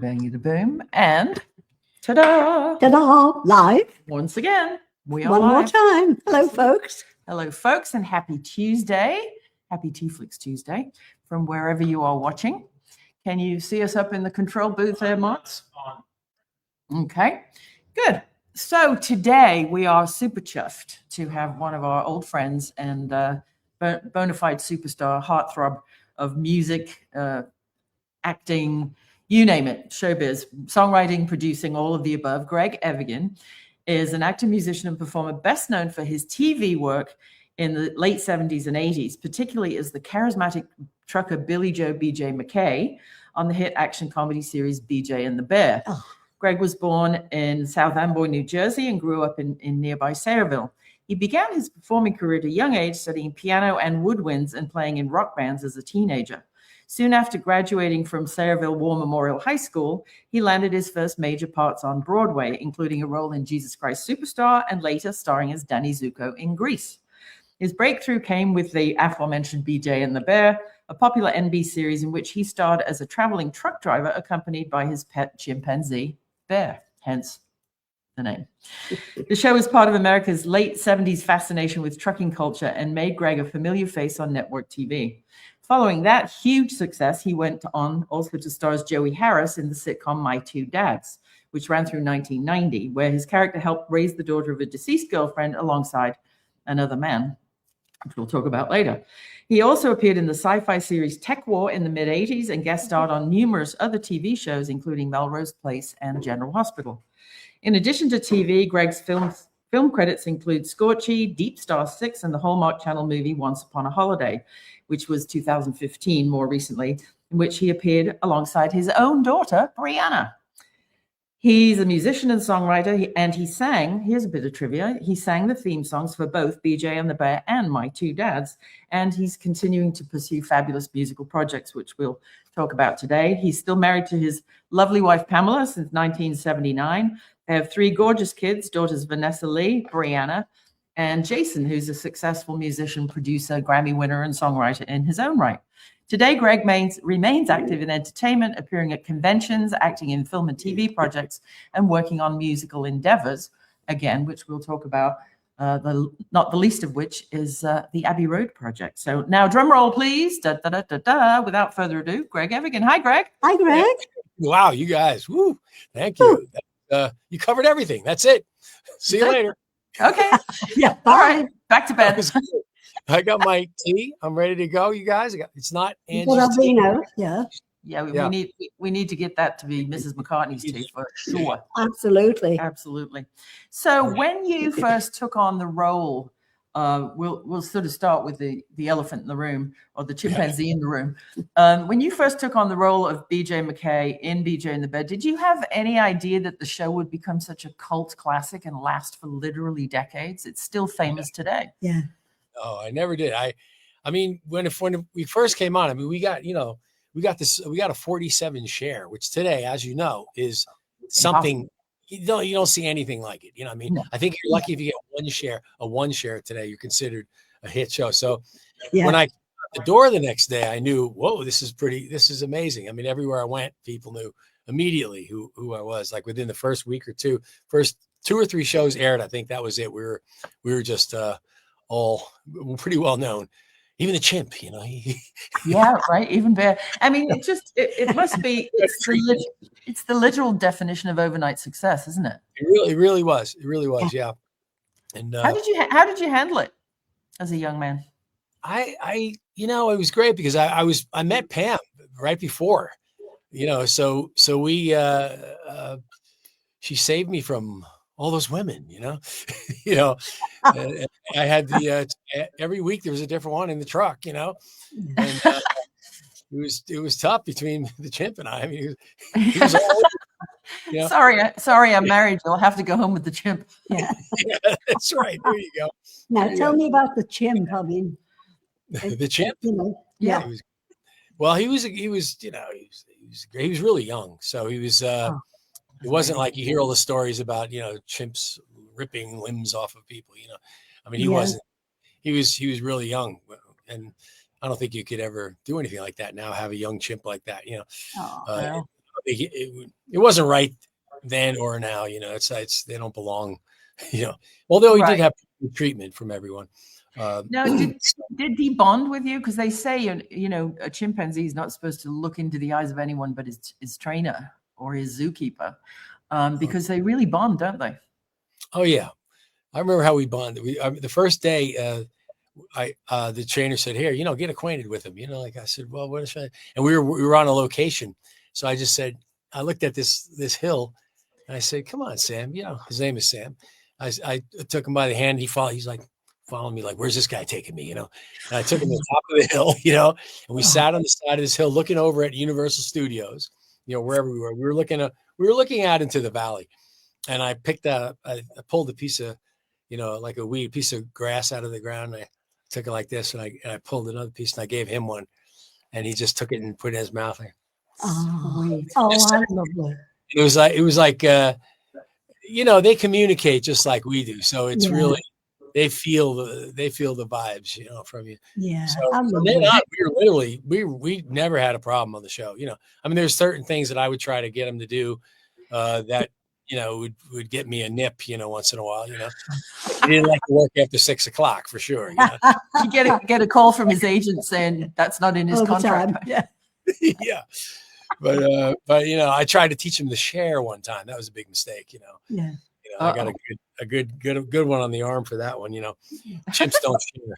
Bang the boom, and ta-da! Ta-da! Live. Once again, we are One more live. time. Hello, folks. Hello, folks, and happy Tuesday. Happy TeaFlix Tuesday from wherever you are watching. Can you see us up in the control booth there, Marks? Okay, good. So today we are super chuffed to have one of our old friends and bona fide superstar, heartthrob of music, acting, you name it, showbiz, songwriting, producing, all of the above. Greg Evigan is an actor, musician, and performer best known for his TV work in the late 70s and 80s, particularly as the charismatic trucker Billy Joe BJ McKay on the hit action comedy series BJ and the Bear. Oh. Greg was born in South Amboy, New Jersey, and grew up in nearby Sayreville. He began his performing career at a young age, studying piano and woodwinds and playing in rock bands as a teenager. Soon after graduating from Sayreville War Memorial High School, he landed his first major parts on Broadway, including a role in Jesus Christ Superstar and later starring as Danny Zuko in Grease. His breakthrough came with the aforementioned BJ and the Bear, a popular NBC series in which he starred as a traveling truck driver accompanied by his pet chimpanzee, Bear, hence the name. The show is part of America's late 70s fascination with trucking culture and made Greg a familiar face on network TV. Following that huge success, he went on also to star as Joey Harris in the sitcom My Two Dads, which ran through 1990, where his character helped raise the daughter of a deceased girlfriend alongside another man, which we'll talk about later. He also appeared in the sci-fi series Tech War in the mid-80s and guest starred on numerous other TV shows, including Melrose Place and General Hospital. In addition to TV, Greg's film credits include Scorchy, Deep Star 6, and the Hallmark Channel movie Once Upon a Holiday, which was 2015 more recently, in which he appeared alongside his own daughter, Brianna. He's a musician and songwriter, and he sang, here's a bit of trivia, he sang the theme songs for both BJ and the Bear and My Two Dads, and he's continuing to pursue fabulous musical projects, which we'll talk about today. He's still married to his lovely wife, Pamela, since 1979. They have three gorgeous kids, daughters Vanessa Lee, Brianna, and Jason, who's a successful musician, producer, Grammy winner, and songwriter in his own right. Today, Greg remains active in entertainment, appearing at conventions, acting in film and TV projects, and working on musical endeavors, again, which we'll talk about, not the least of which is the Abbey Road project. So now, drum roll, please. Da, da, da, da, da. Without further ado, Greg Evigan. Hi, Greg. Hi, Greg. Wow, you guys. Woo. Thank you. You covered everything. That's it. See you later. Okay. Yeah. All right. Back to bed. I got my tea. I'm ready to go, you guys. It's not Angie's tea. Yeah. Yeah, we need to get that to be Mrs. McCartney's tea for sure. Absolutely. Absolutely. So when you first took on the role, we'll sort of start with the elephant in the room, or the chimpanzee in the room. When you first took on the role of BJ McKay in BJ and the Bear, did you have any idea that the show would become such a cult classic and last for literally decades? It's still famous today. Yeah. Oh, I never did. I mean, when we first came on, I mean, we got a 47 share, which today, as you know, is something you don't see anything like it. You know what I mean? No. I think you're lucky if you get one share today, you're considered a hit show. So when I got the door the next day, I knew, whoa, this is amazing. I mean, everywhere I went, people knew immediately who I was. Like within the first week or two, first 2 or 3 shows aired, I think that was it. We were just all pretty well known. Even the chimp, you know. Yeah, right. Even Bear. I mean, it must be. It's the literal definition of overnight success, isn't it? It really was. It really was. Yeah. And how did you handle it as a young man? I it was great because I met Pam right before, so we she saved me from all those women, I had every week there was a different one in the truck, and it was tough between the chimp and I. I mean, he was all, Sorry, I'm married. You'll have to go home with the chimp. Yeah, yeah, that's right. There you go. Now tell me about the chimp. I mean, the chimp. Yeah. He was really young, so he was. It wasn't like you hear all the stories about, chimps ripping limbs off of people, I mean, he wasn't, he was really young, and I don't think you could ever do anything like that now, have a young chimp like that, Oh, it wasn't right then or now. You know, it's they don't belong. You know, although he did have treatment from everyone. Now, did he bond with you? Because they say, you know, a chimpanzee is not supposed to look into the eyes of anyone but his trainer or his zookeeper, because they really bond, don't they? Oh yeah, I remember how we bonded. The first day, the trainer said, "Here, you know, get acquainted with him." You know, like I said, "Well, what should I?" And we were on a location, so I just said, I looked at this hill, and I said, "Come on, Sam." You know, his name is Sam. I took him by the hand. He's like following me, like, "Where's this guy taking me?" You know, and I took him to the top of the hill, you know, and we sat on the side of this hill looking over at Universal Studios, you know, wherever we were. We were looking out into the valley, and I pulled a piece of, you know, like a piece of grass out of the ground. And I took it like this, and I pulled another piece, and I gave him one, and he just took it and put it in his mouth. I love it. It was like, you know, they communicate just like we do. So it's really, they feel the vibes, you know, from you. Yeah. So we never had a problem on the show. You know, I mean, there's certain things that I would try to get them to do that, you know, would get me a nip, you know, once in a while, you know. He didn't like to work after 6 o'clock for sure. You know? You get a call from his agent saying that's not in his contract. Yeah. Yeah. But you know, I tried to teach him to share one time. That was a big mistake, you know. Yeah. You know, I got a good one on the arm for that one. You know, chimps don't share.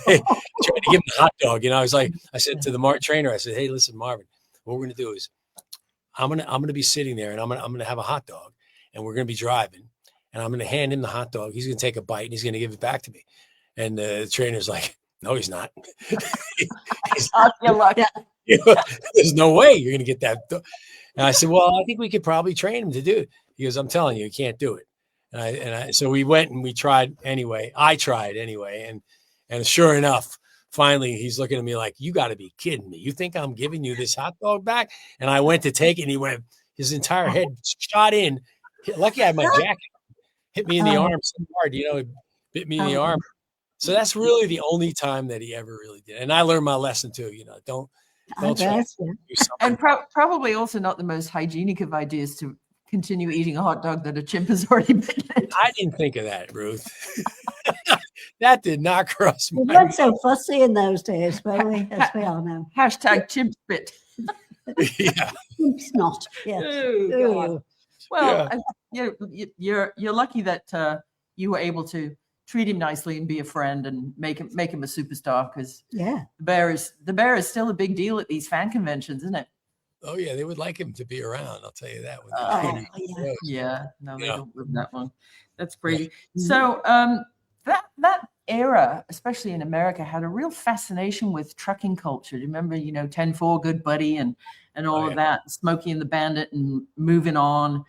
They tried to give him a hot dog. You know, I said to the trainer, I said, "Hey, listen, Marvin, what we're gonna do is I'm gonna be sitting there, and I'm gonna have a hot dog, and we're gonna be driving, and I'm gonna hand him the hot dog. He's gonna take a bite, and he's gonna give it back to me." And the trainer's like, "No, he's not. You're lucky. There's no way you're going to get that." And I said, "Well, I think we could probably train him to do it." He goes, "I'm telling you, you can't do it." So we went and we tried anyway. I tried anyway. And sure enough, finally he's looking at me like, "You got to be kidding me. You think I'm giving you this hot dog back?" And I went to take it, and he went, his entire head shot in. Lucky I had my jacket. Hit me in the arm so hard, you know, it bit me in the arm. So that's really the only time that he ever really did. And I learned my lesson too, you know, don't try to do and probably also not the most hygienic of ideas to continue eating a hot dog that a chimp has already bitten. I didn't think of that, Ruth. That did not cross my mind. We weren't so fussy in those days, were we? As we all know. Hashtag chimp spit. Yeah. Chimp's not. Yes. Oh, well, you're lucky that you were able to treat him nicely and be a friend and make him a superstar, because the bear is still a big deal at these fan conventions, isn't it? Oh yeah, they would like him to be around. I'll tell you that. No, they don't live that long. That's crazy. So that era, especially in America, had a real fascination with trucking culture. Do you remember, you know, 10-4, Good Buddy, and all of that, Smokey and the Bandit, and Moving On.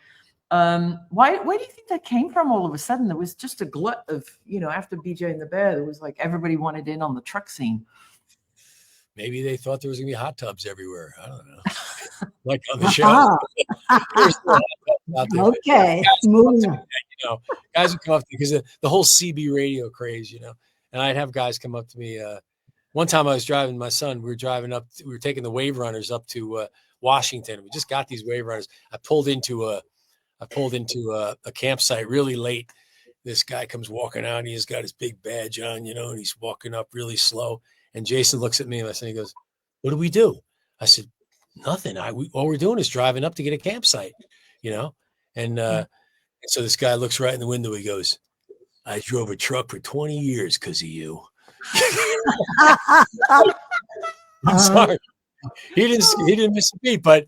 Where do you think that came from? All of a sudden, there was just a glut of, you know, after BJ and the Bear, there was like everybody wanted in on the truck scene. Maybe they thought there was gonna be hot tubs everywhere. I don't know. Like on the show. Okay. You know, guys would come up to me because the whole CB radio craze, you know, and I'd have guys come up to me. One time I was driving my son. We were taking the Wave Runners up to Washington. We just got these Wave Runners. I pulled into a campsite really late. This guy comes walking out, and he's got his big badge on, you know, and he's walking up really slow. And Jason looks at me and he goes, "What do we do?" I said, "Nothing. All we're doing is driving up to get a campsite, you know?" And so this guy looks right in the window. He goes, "I drove a truck for 20 years because of you." I'm sorry. He didn't miss a beat, but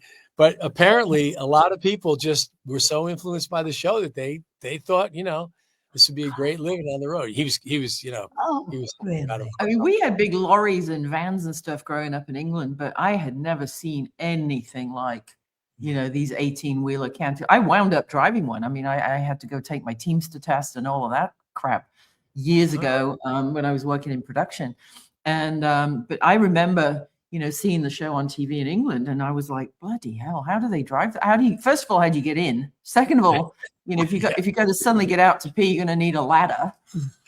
apparently a lot of people just were so influenced by the show that they thought, you know, this would be a great living on the road. He was, you know, he was. Really? I mean, we had big lorries and vans and stuff growing up in England, but I had never seen anything like, you know, these 18-wheeler canter. I wound up driving one. I mean, I had to go take my Teamster test and all of that crap years ago when I was working in production. And but I remember, you know, seeing the show on TV in England, and I was like, bloody hell, how do they drive? First of all, how do you get in? Second of all, you know, if you got to suddenly get out to pee, you're going to need a ladder.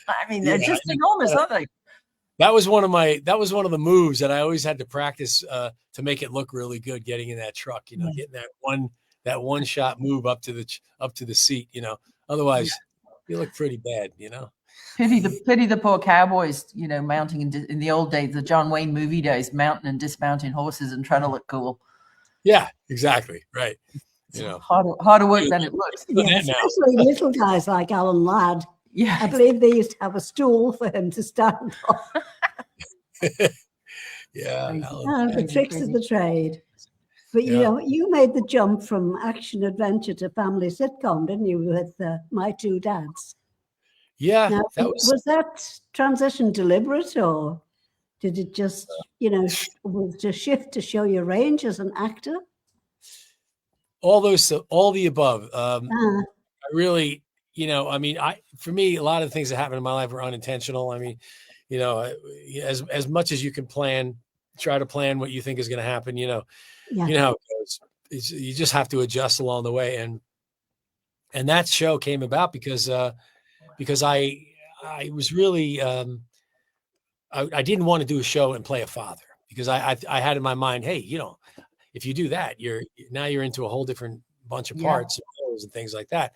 I mean, they're just enormous, aren't they? That was one of the moves that I always had to practice to make it look really good. Getting in that truck, getting that one shot move up to the seat. Otherwise you look pretty bad. Pity the poor cowboys, mounting in the old days, the John Wayne movie days, mounting and dismounting horses and trying to look cool. Yeah, exactly. Right. Harder work than it looks. Yeah, especially little guys like Alan Ladd. Yeah, I believe they used to have a stool for him to stand on. Yeah, the tricks of the trade. But you made the jump from action adventure to family sitcom, didn't you, with My Two Dads? Yeah, now, was that transition deliberate, or did it just was to shift to show your range as an actor? All the above. I really, for me, a lot of things that happen in my life were unintentional. I mean, as much as you can try to plan what you think is going to happen, you know how it goes. You just have to adjust along the way. And that show came about because I was really, I didn't want to do a show and play a father, because I had in my mind, hey, if you do that, you're into a whole different bunch of parts and things like that.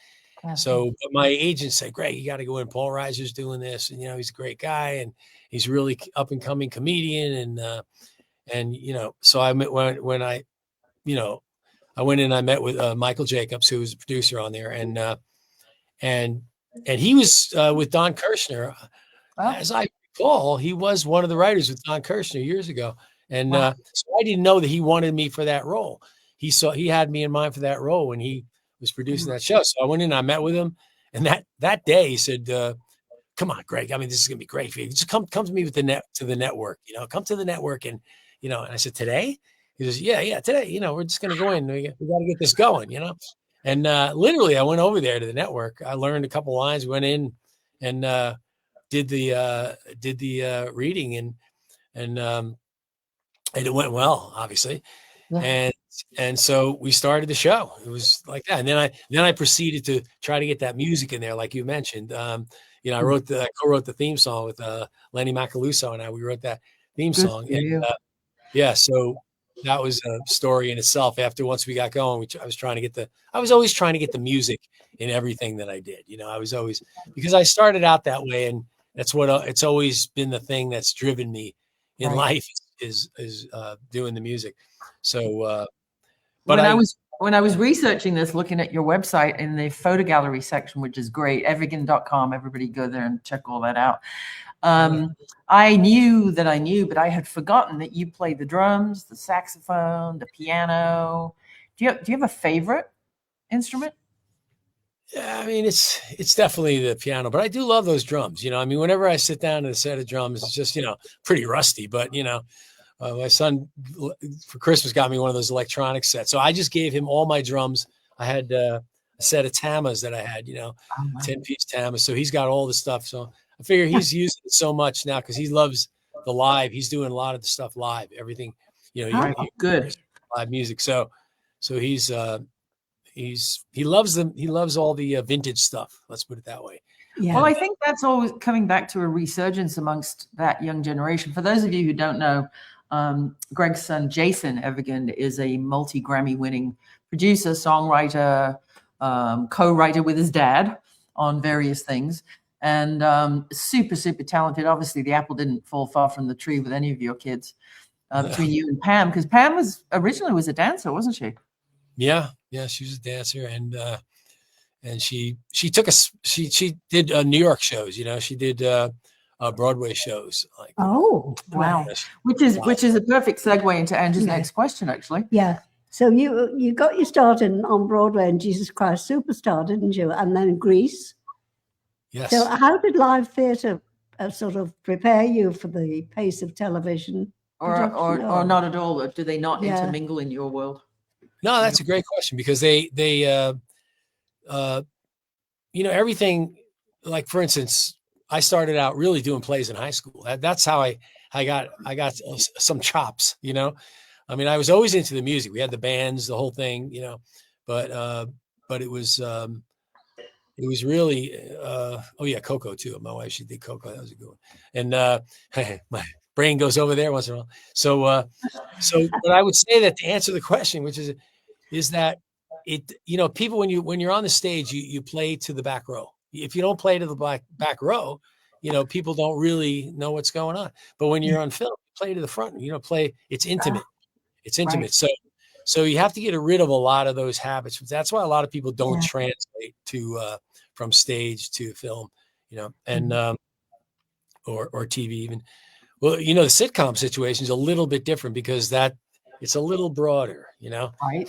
So, but my agent said, Greg, you got to go in. Paul Reiser's doing this, and he's a great guy, and he's really up and coming comedian, and so I met when I went in, I met with Michael Jacobs, who was a producer on there, and he was with Don Kirshner. As I recall, he was one of the writers with Don Kirshner years ago, and so I didn't know that he wanted me for that role. He had me in mind for that role when he was producing that show. So I went in, I met with him, and that day he said, "Come on, Greg. I mean, this is gonna be great for you. Just come to me with the network. Come to the network." And and I said, "Today?" He says, "Yeah, today. We're just gonna go in. We got to get this going. And literally, I went over there to the network. I learned a couple lines, went in, and did the reading, and it went well, obviously. Yeah. And so we started the show. It was like that. And then I proceeded to try to get that music in there, like you mentioned. I co-wrote the theme song with Lenny Macaluso, and we wrote that theme song. And, so that was a story in itself. Once we got going, I was always trying to get the music in everything that I did. I was always, because I started out that way, and that's what it's always been the thing that's driven me in life is doing the music. So, but when I was researching this, looking at your website in the photo gallery section, which is great, Evigan.com, everybody go there and check all that out. I knew, but I had forgotten that you play the drums, the saxophone, the piano. Do you have a favorite instrument? Yeah, I mean, it's definitely the piano, but I do love those drums. Whenever I sit down to a set of drums, it's just, pretty rusty, but my son for Christmas got me one of those electronic sets. So I just gave him all my drums. I had a set of tamas that I had, 10-piece tamas. So he's got all the stuff. So I figure he's using it so much now because he loves the live. He's doing a lot of the stuff live, everything, good live music. So he loves them. He loves all the vintage stuff. Let's put it that way. Yeah. Well, I think that's always coming back to a resurgence amongst that young generation. For those of you who don't know, Greg's son, Jason Evigan, is a multi-Grammy winning producer, songwriter, co-writer with his dad on various things, and super, super talented. Obviously, the apple didn't fall far from the tree with any of your kids between you and Pam, because Pam was originally a dancer, wasn't she? Yeah, she was a dancer, and she did New York shows. She did Broadway shows. Like, wow, which is a perfect segue into Angie's next question, actually. Yeah. So you got your start on Broadway in Jesus Christ Superstar, didn't you? And then Grease. Yes. So how did live theatre sort of prepare you for the pace of television? Or not at all? Do they not intermingle in your world? No, that's a great question, because they everything, like, for instance, I started out really doing plays in high school. That's how I got some chops, I mean, I was always into the music. We had the bands, the whole thing, but it was, it was really, oh yeah, Coco too. My wife, she did Coco. That was a good one. And my brain goes over there once in a while. So, but I would say that to answer the question, which is that it, people, when you're on the stage, you play to the back row. If you don't play to the back row, people don't really know what's going on. But when you're on film, play to the front, play, it's intimate. It's intimate. Right. So you have to get rid of a lot of those habits. That's why a lot of people don't translate to from stage to film, and or TV even. Well, the sitcom situation is a little bit different because it's a little broader, Right.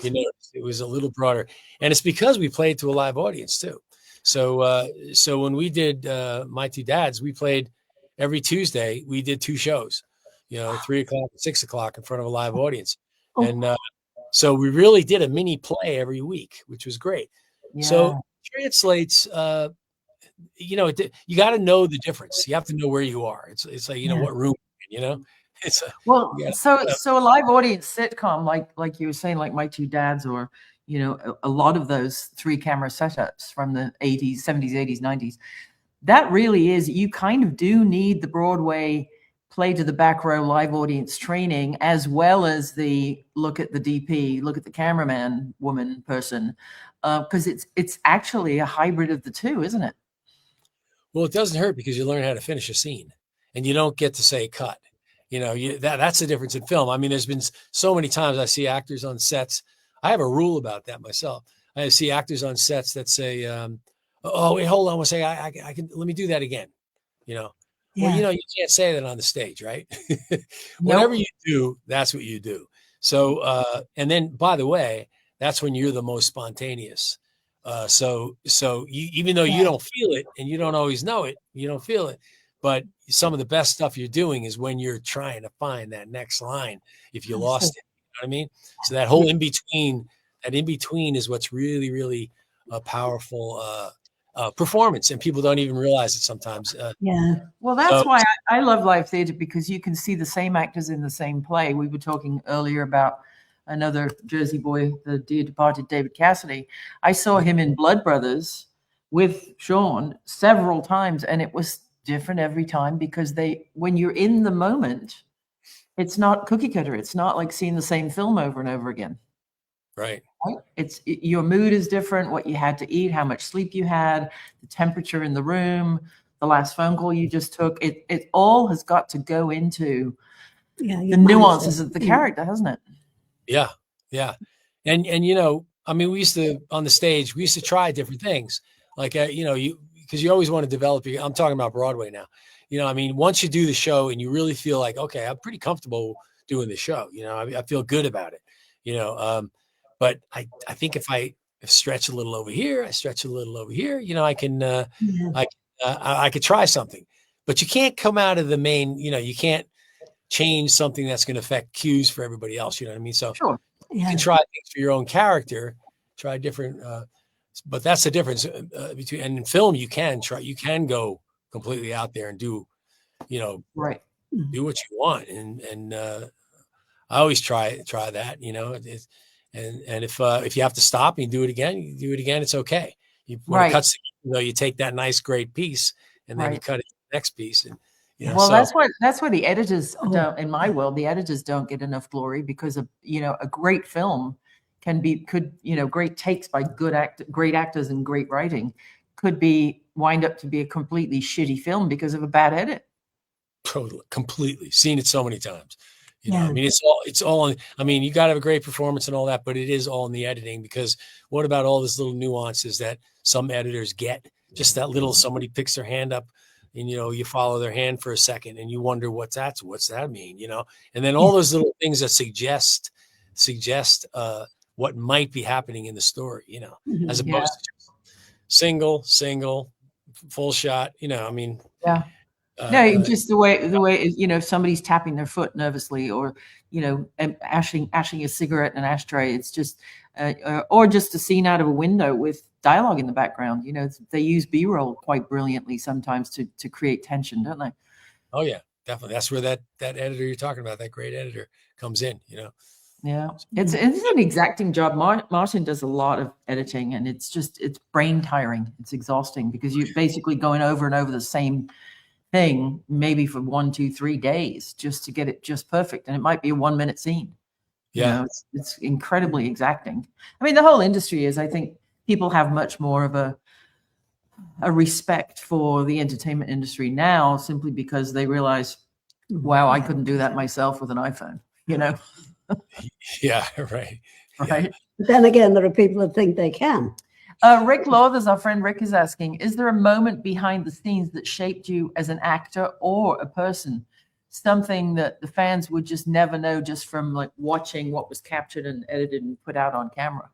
It was a little broader, and it's because we played to a live audience too. So when we did My Two Dads, we played every Tuesday. We did 2 shows, 3 o'clock, 6 o'clock in front of a live audience, and so we really did a mini play every week, which was great. Yeah. So it translates. You got to know the difference. You have to know where you are. It's like what room, It's so a live audience sitcom like you were saying, like My Two Dads, or a lot of those 3-camera setups from the 80s, 70s, 80s, 90s. That really is, you kind of do need the Broadway play to the back row live audience training, as well as the look at the DP, look at the cameraman woman person, because it's actually a hybrid of the two, isn't it? Well, it doesn't hurt because you learn how to finish a scene, and you don't get to say cut. That's the difference in film. I mean, there's been so many times I see actors on sets. I have a rule about that myself. I see actors on sets that say, "Oh, wait, hold on one second. I can, let me do that again." Well, you can't say that on the stage, right? Whatever you do, that's what you do. So, and then, by the way, that's when you're the most spontaneous. So even though you don't feel it and you don't always know it, you don't feel it, but some of the best stuff you're doing is when you're trying to find that next line. If you lost it, you know what I mean? So that whole in between is what's really, really a powerful performance, and people don't even realize it sometimes. Well, that's why I love live theater, because you can see the same actors in the same play. We were talking earlier about another Jersey boy, the dear departed David Cassidy. I saw him in Blood Brothers with Sean several times, and it was different every time, because when you're in the moment, it's not cookie cutter. It's not like seeing the same film over and over again. Right. Your mood is different, what you had to eat, how much sleep you had, the temperature in the room, the last phone call you just took. It all has got to go into the nuances of the character, hasn't it? Yeah. Yeah. And I mean, we used to, on the stage, we used to try different things. Like, because you always want to develop I'm talking about Broadway now. I mean, once you do the show and you really feel like, okay, I'm pretty comfortable doing the show, I feel good about it, but I think if I stretch a little over here, I stretch a little over here, I can, I could try something, but you can't come out of the main, you can't change something that's going to affect cues for everybody else. You know what I mean? So you can try things for your own character, try different, but that's the difference between, and in film, you can go completely out there and do, do what you want. And I always try that, and if you have to stop and you do it again, it's okay. When it cuts, you take that nice, great piece and then you cut it to the next piece. And, that's why the editors don't, in my world, the editors don't get enough glory, because a great film great takes by great actors and great writing could wind up to be a completely shitty film because of a bad edit. Totally, completely seen it so many times. I mean, it's all. I mean, you got to have a great performance and all that, but it is all in the editing, because what about all these little nuances that some editors get? Just that little, somebody picks their hand up, and you follow their hand for a second, and you wonder what's that mean? And then all those little things that suggest what might be happening in the story, as opposed to just single, full shot, I mean, just the way somebody's tapping their foot nervously, or ashing a cigarette in an ashtray. It's just or just a scene out of a window with dialogue in the background. They use B-roll quite brilliantly sometimes to create tension, don't they? Oh yeah, definitely. That's where that editor you're talking about, that great editor, comes in. Yeah, it's an exacting job. Martin does a lot of editing, and it's brain tiring. It's exhausting because you're basically going over and over the same thing, maybe for 1, 2, 3 days just to get it just perfect. And it might be a 1-minute scene. Yeah. You know, it's incredibly exacting. I mean, the whole industry is, I think people have much more of a respect for the entertainment industry now, simply because they realize, wow, I couldn't do that myself with an iPhone, you know? Yeah, right. Right. Yeah. But then again, there are people that think they can. Rick Lauthers, our friend Rick, is asking, is there a moment behind the scenes that shaped you as an actor or a person? Something that the fans would just never know just from like watching what was captured and edited and put out on camera?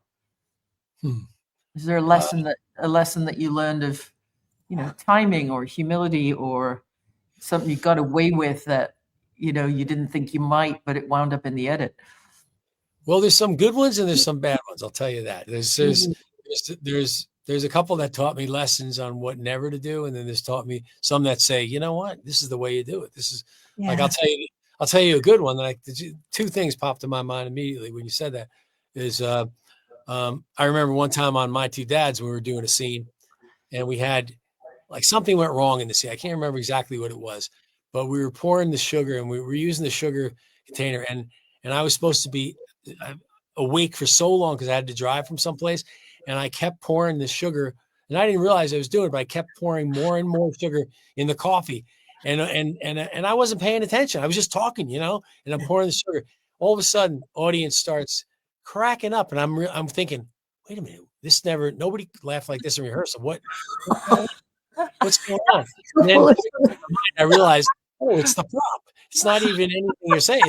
Is there a lesson that you learned of, you know, timing or humility, or something you got away with that, you know, you didn't think you might, but it wound up in the edit? Well, there's some good ones and there's some bad ones. I'll tell you that. There's a couple that taught me lessons on what never to do, and then there's taught me some that say, you know what, this is the way you do it. This is like, I'll tell you a good one that two things popped in my mind immediately when you said that. Is I remember one time on My Two Dads, we were doing a scene, and we had like something went wrong in the scene. I can't remember exactly what it was, but we were pouring the sugar and we were using the sugar container, and I was supposed to be awake for so long because I had to drive from someplace, and I kept pouring the sugar, and I didn't realize I was doing it, but I kept pouring more and more sugar in the coffee, and I wasn't paying attention. I was just talking, you know, and I'm pouring the sugar. All of a sudden, audience starts cracking up, and I'm thinking, wait a minute, nobody laughed like this in rehearsal. What's going on? And then I realized, oh, it's the prop. It's not even anything you're saying.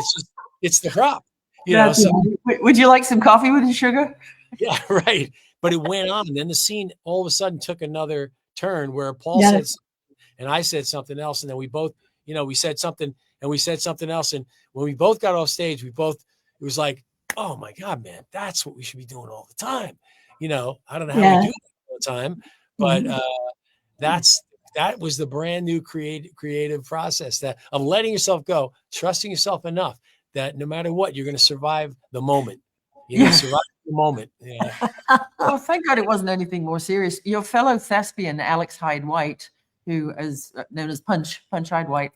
It's the prop. You know, so, would you like some coffee with the sugar? Yeah, right. But it went on, and then the scene all of a sudden took another turn where Paul said something, and I said something else, and then we both, you know, we said something and we said something else, and when we both got off stage, it was like, oh my God, man, that's what we should be doing all the time. You know, I don't know how we do that all the time, but that was the brand new creative process of letting yourself go, trusting yourself enough that no matter what, you're going to survive the moment. You know, survive the moment. Yeah. Well, thank God it wasn't anything more serious. Your fellow thespian, Alex Hyde-White, who is known as Punch Hyde-White,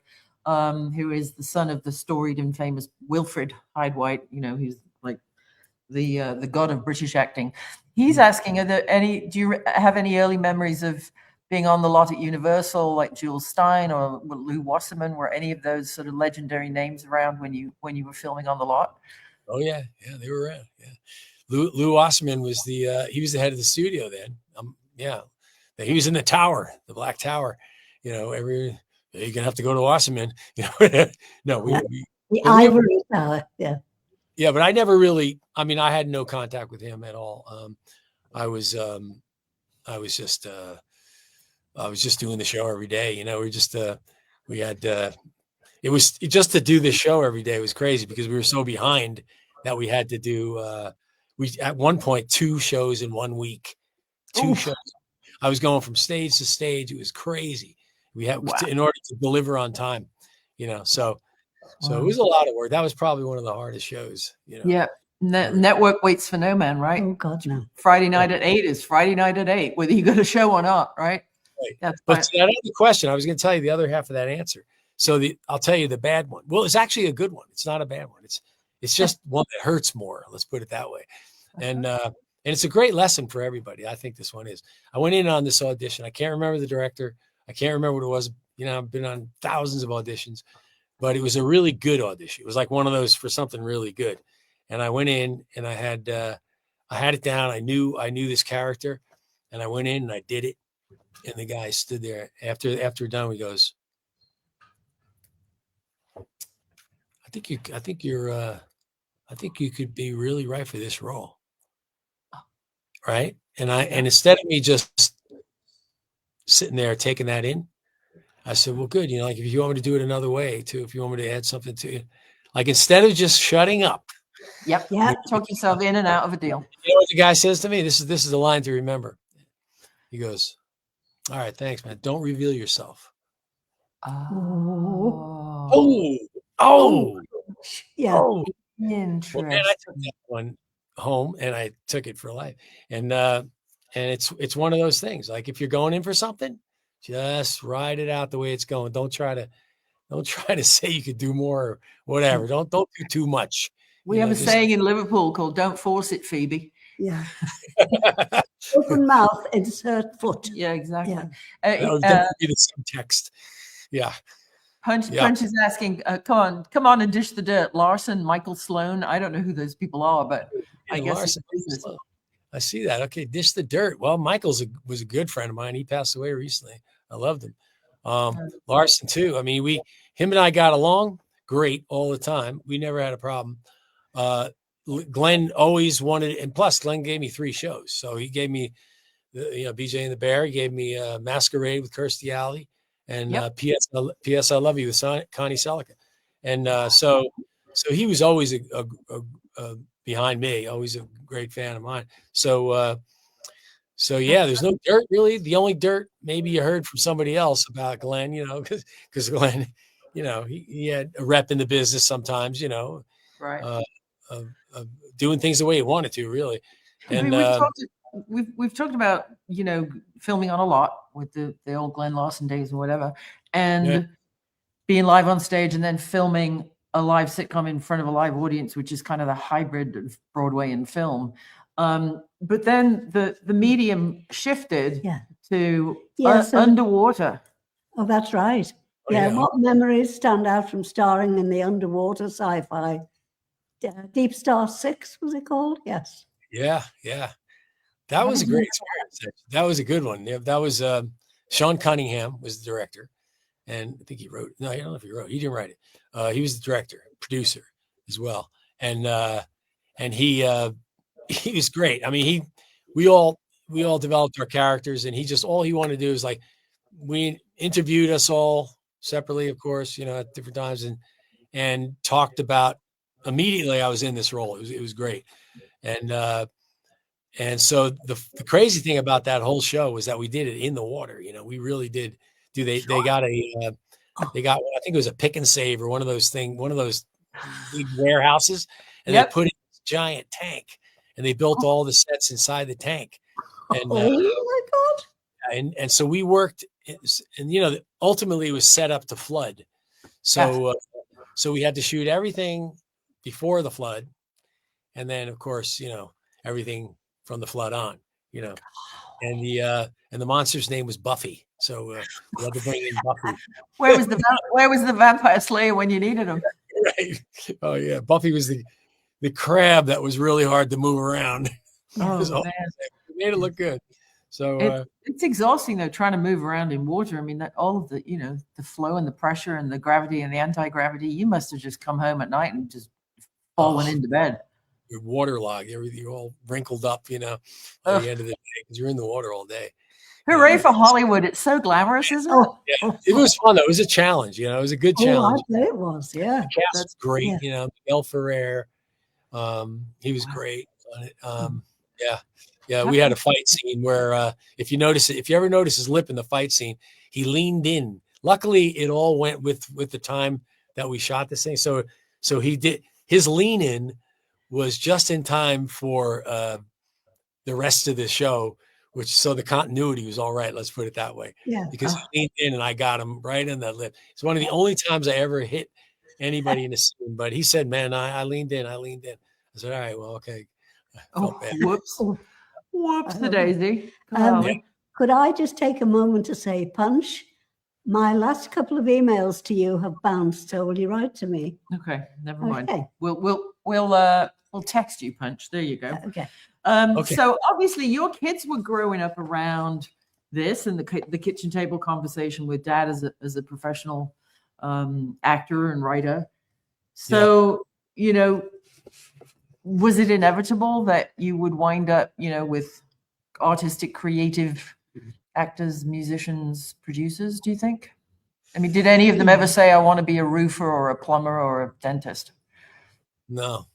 who is the son of the storied and famous Wilfrid Hyde-White, you know, who's like the god of British acting. He's asking, do you have any early memories of being on the lot at Universal, like Jules Stein or Lou Wasserman? Were any of those sort of legendary names around when you were filming on the lot? Oh yeah, they were around. Yeah, Lou Wasserman was he was the head of the studio then. He was in the tower, the Black Tower. You know, you're gonna have to go to Wasserman. You know, no, the Ivory Tower. Yeah. Yeah, but I never really. I mean, I had no contact with him at all. I was just doing the show every day. You know, it was just to do the show every day was crazy because we were so behind that we had to do, at one point, 2 shows in 1 week, 2 shows. I was going from stage to stage. It was crazy. We had in order to deliver on time, you know, so it was a lot of work. That was probably one of the hardest shows, you know. Yeah. Network waits for no man, right? Oh God, no. Friday night at 8 is Friday night at 8, whether you got a show or not, right? Right. But to that other question, I was going to tell you the other half of that answer. So I'll tell you the bad one. Well, it's actually a good one. It's not a bad one. It's just one that hurts more. Let's put it that way. And it's a great lesson for everybody. I think this one is. I went in on this audition. I can't remember the director. I can't remember what it was. You know, I've been on thousands of auditions, but it was a really good audition. It was like one of those for something really good. And I went in and I had it down. I knew this character, and I went in and I did it. And the guy stood there after we're done. He goes, I think you could be really right for this role. Right. And instead of me just sitting there taking that in, I said, well, good. You know, like if you want me to do it another way too, if you want me to add something to it, like instead of just shutting up. Yep. Talk yourself in and out of a deal. You know what the guy says to me? This is a line to remember. He goes, all right, thanks, man. Don't reveal yourself. Oh. Yeah. Oh. Interesting. Well, man, I took that one home and I took it for life. And it's one of those things. Like if you're going in for something, just ride it out the way it's going. Don't try to say you could do more or whatever. Don't do too much. We have a saying in Liverpool called "Don't force it, Phoebe." Yeah. Open mouth, insert foot. Yeah, exactly. Yeah. That would definitely be the same text. Yeah. Punch is asking, come on and dish the dirt. Larson, Michael Sloan. I don't know who those people are, but I guess Larson, I see that. Okay, dish the dirt. Well, Michael's was a good friend of mine. He passed away recently. I loved him. Larson too. I mean, him and I got along great all the time. We never had a problem. Glenn always wanted, and plus Glenn gave me 3 shows. So he gave me, BJ and the Bear. He gave me Masquerade with Kirstie Alley, and P.S. I Love You with Connie Selica. And so he was always a behind me, always a great fan of mine. So yeah, there's no dirt really. The only dirt maybe you heard from somebody else about Glenn, because Glenn, he had a rep in the business sometimes, right. Doing things the way he wanted to, really. And we've talked about filming on a lot with the old Glenn Larson days and whatever, and being live on stage and then filming a live sitcom in front of a live audience, which is kind of the hybrid of Broadway and film. But then the medium shifted to underwater. Oh, that's right. What memories stand out from starring in the underwater sci-fi? Deep Star 6, was it called? Yes. Yeah. That was a great experience. That was a good one. Yeah, that was Sean Cunningham was the director. And I think he wrote. No, I don't know if he wrote. He didn't write it. He was the director, producer as well. And he was great. I mean, we all developed our characters, and all he wanted to do is we interviewed us all separately, of course, at different times, and talked about immediately I was in this role. It was great. And so the crazy thing about that whole show was that we did it in the water. We really did do. They got I think it was a pick and save or one of those big warehouses, and they put in this giant tank, and they built all the sets inside the tank. And oh my God! And so we worked, and ultimately it was set up to flood. So so we had to shoot everything before the flood, and then of course everything from the flood on, and the monster's name was Buffy. So we had to bring in Buffy. Where was the vampire slayer when you needed him? Right. Oh yeah, Buffy was the crab that was really hard to move around. Oh man, it made it look good. So it's exhausting though, trying to move around in water. I mean, that all of the the flow and the pressure and the gravity and the anti-gravity. You must have just come home at night and just fallen into bed. You're waterlogged, everything, you're all wrinkled up, at the end of the day, because you're in the water all day. Hooray for Hollywood. It's so glamorous, isn't it? Yeah, it was fun, though. It was a challenge, it was a good challenge. I bet it was, yeah. The cast was great, Miguel Ferrer, he was great on it. Yeah, we had a fight scene where, if you ever notice his lip in the fight scene, he leaned in. Luckily, it all went with the time that we shot this thing. So he did, his lean in was just in time for the rest of the show, so the continuity was all right. Let's put it that way. Yeah. Because he leaned in and I got him right in the lip. It's one of the only times I ever hit anybody in the scene. But he said, "Man, I leaned in. I said, "All right, well, okay." Whoops the daisy. Could I just take a moment to say, Punch, my last couple of emails to you have bounced, so will you write to me? Okay, never mind. Okay. We'll text you, Punch. There you go. Okay. So obviously your kids were growing up around this and the kitchen table conversation with Dad as a professional actor and writer. So, was it inevitable that you would wind up, with artistic, creative actors, musicians, producers, do you think? I mean, did any of them ever say, I want to be a roofer or a plumber or a dentist? No,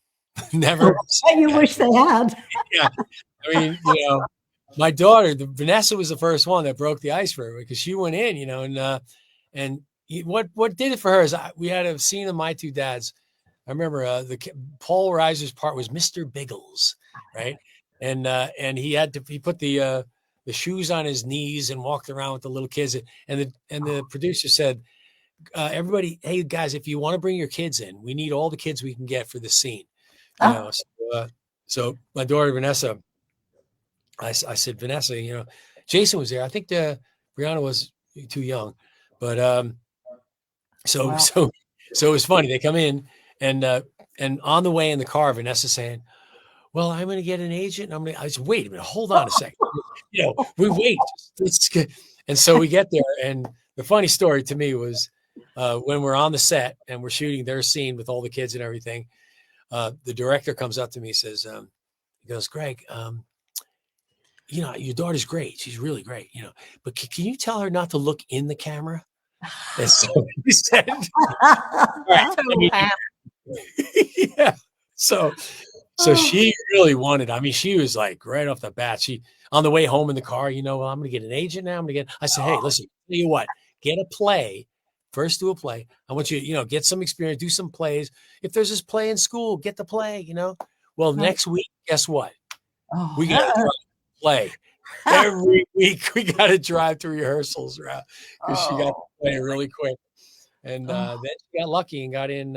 never. You wish they had. Yeah. I mean, my daughter, Vanessa, was the first one that broke the ice for her because she went in, and what did it for her is we had a scene of My Two Dads I remember Paul Reiser's part was Mr. Biggles, right? And he put the shoes on his knees and walked around with the little kids. And the producer said, everybody, hey guys, if you want to bring your kids in, we need all the kids we can get for this scene. You know, so my daughter Vanessa, I said, Vanessa, you know, Jason was there. I think Brianna was too young, but so it was funny. They come in and on the way in the car, Vanessa saying, well, I'm going to get an agent. I said, wait a minute, hold on a second. You know, we wait. It's good. And so we get there. And the funny story to me was when we're on the set and we're shooting their scene with all the kids and everything, the director comes up to me and says, he goes, Greg, you know, your daughter's great. She's really great, you know, but can you tell her not to look in the camera? And so he said, all right, yeah. So she really wanted, I mean, she was like right off the bat, she on the way home in the car, you know, well, I'm going to get an agent now. I said, hey, listen, tell you what, get a play. First do a play. I want you, you know, get some experience, do some plays. If there's this play in school, get the play, you know. Well, next week, guess what? We got to play. Every week we got to drive to rehearsals because she got to play really quick. And then she got lucky and got in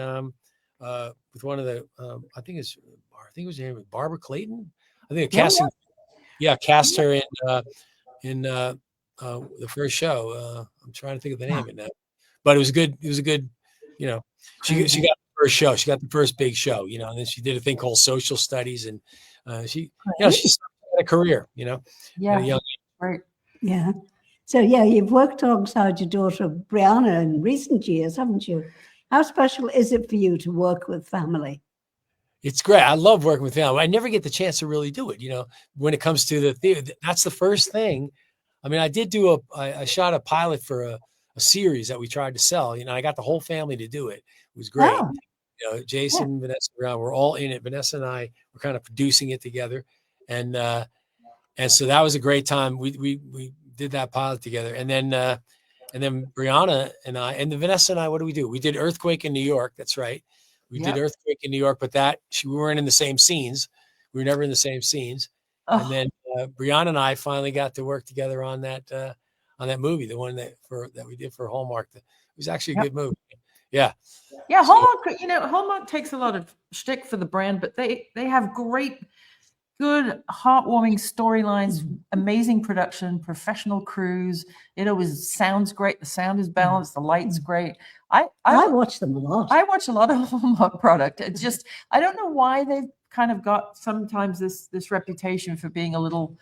with one of the, I think it was her name was Barbara Clayton. I think casting, cast her in the first show. I'm trying to think of the name of it now, but it was a good, you know, she got the first show. She got the first big show, you know, and then she did a thing called social studies, and she had a career, you know. Yeah, right. Yeah. So you've worked alongside your daughter Brianna in recent years, haven't you? How special is it for you to work with family? It's great. I love working with family. I never get the chance to really do it. You know, when it comes to the theater, that's the first thing. I mean, I did do I shot a pilot for a series that we tried to sell. You know, I got the whole family to do it. It was great. Oh. You know, Jason, Vanessa, we're all in it. Vanessa and I were kind of producing it together, and so that was a great time. We did that pilot together, and then Brianna and I and Vanessa and I, what do? We did Earthquake in New York. That's right. We did Earthquake in New York, but we weren't in the same scenes. We were never in the same scenes. Oh. And then Brianna and I finally got to work together on that movie, the one that we did for Hallmark. It was actually a good movie. Yeah. Yeah. Hallmark, you know, Hallmark takes a lot of shtick for the brand, but they have good, heartwarming storylines, amazing production, professional crews. It always sounds great. The sound is balanced. The light's great. I watch them a lot. I watch a lot of Hallmark product. It's just, I don't know why they've kind of got sometimes this reputation for being a little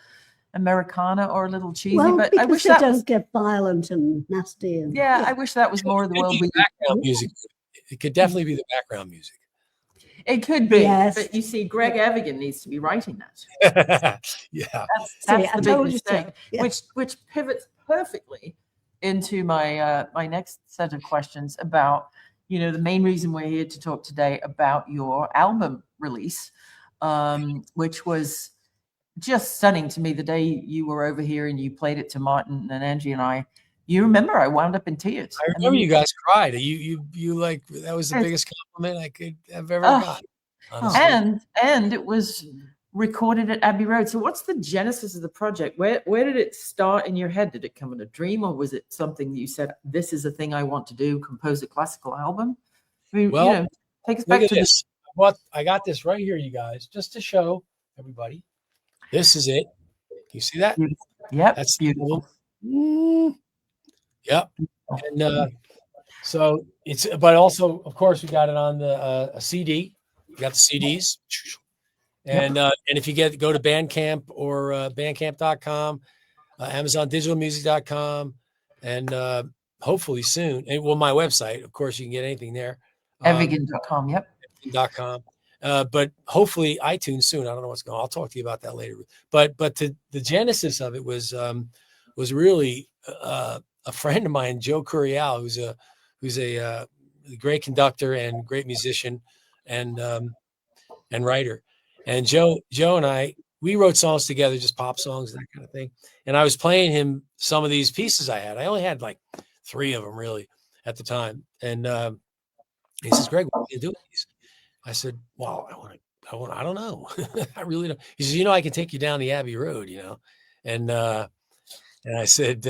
Americana or a little cheesy, but I wish that does get violent and nasty. And, I wish that was more of the world. Background music. It could definitely be the background music. It could be, but you see, Greg Evigan needs to be writing that. That's the big mistake, which pivots perfectly into my my next set of questions about, you know, the main reason we're here to talk today about your album release, which was just stunning to me. The day you were over here and you played it to Martin and Angie and I. You remember I wound up in tears. I remember you guys cried. You like, that was the biggest compliment I could have ever gotten. Honestly. And it was recorded at Abbey Road. So what's the genesis of the project? Where did it start in your head? Did it come in a dream, or was it something that you said, this is a thing I want to do, compose a classical album? I mean, well, you know, take us back to this. I got this right here, you guys, just to show everybody. This is it. You see that? Yep. That's beautiful. Yep. And so but also, of course, we got it on the a CD. We got the CDs. And if you go to Bandcamp or bandcamp.com, amazondigitalmusic.com, and hopefully soon, and my website, of course, you can get anything there. Evigan.com, Evigan.com. But hopefully iTunes soon. I don't know what's going on. I'll talk to you about that later. But the genesis of it was really a friend of mine, Joe Curiel, who's a great conductor and great musician and writer. And Joe and I, we wrote songs together, just pop songs, that kind of thing. And I was playing him some of these pieces I had. I only had like 3 of them really at the time. And he says, Greg, what are you doing with these? I said, well, I don't know. I really don't. He says, I can take you down the Abbey Road, and I said,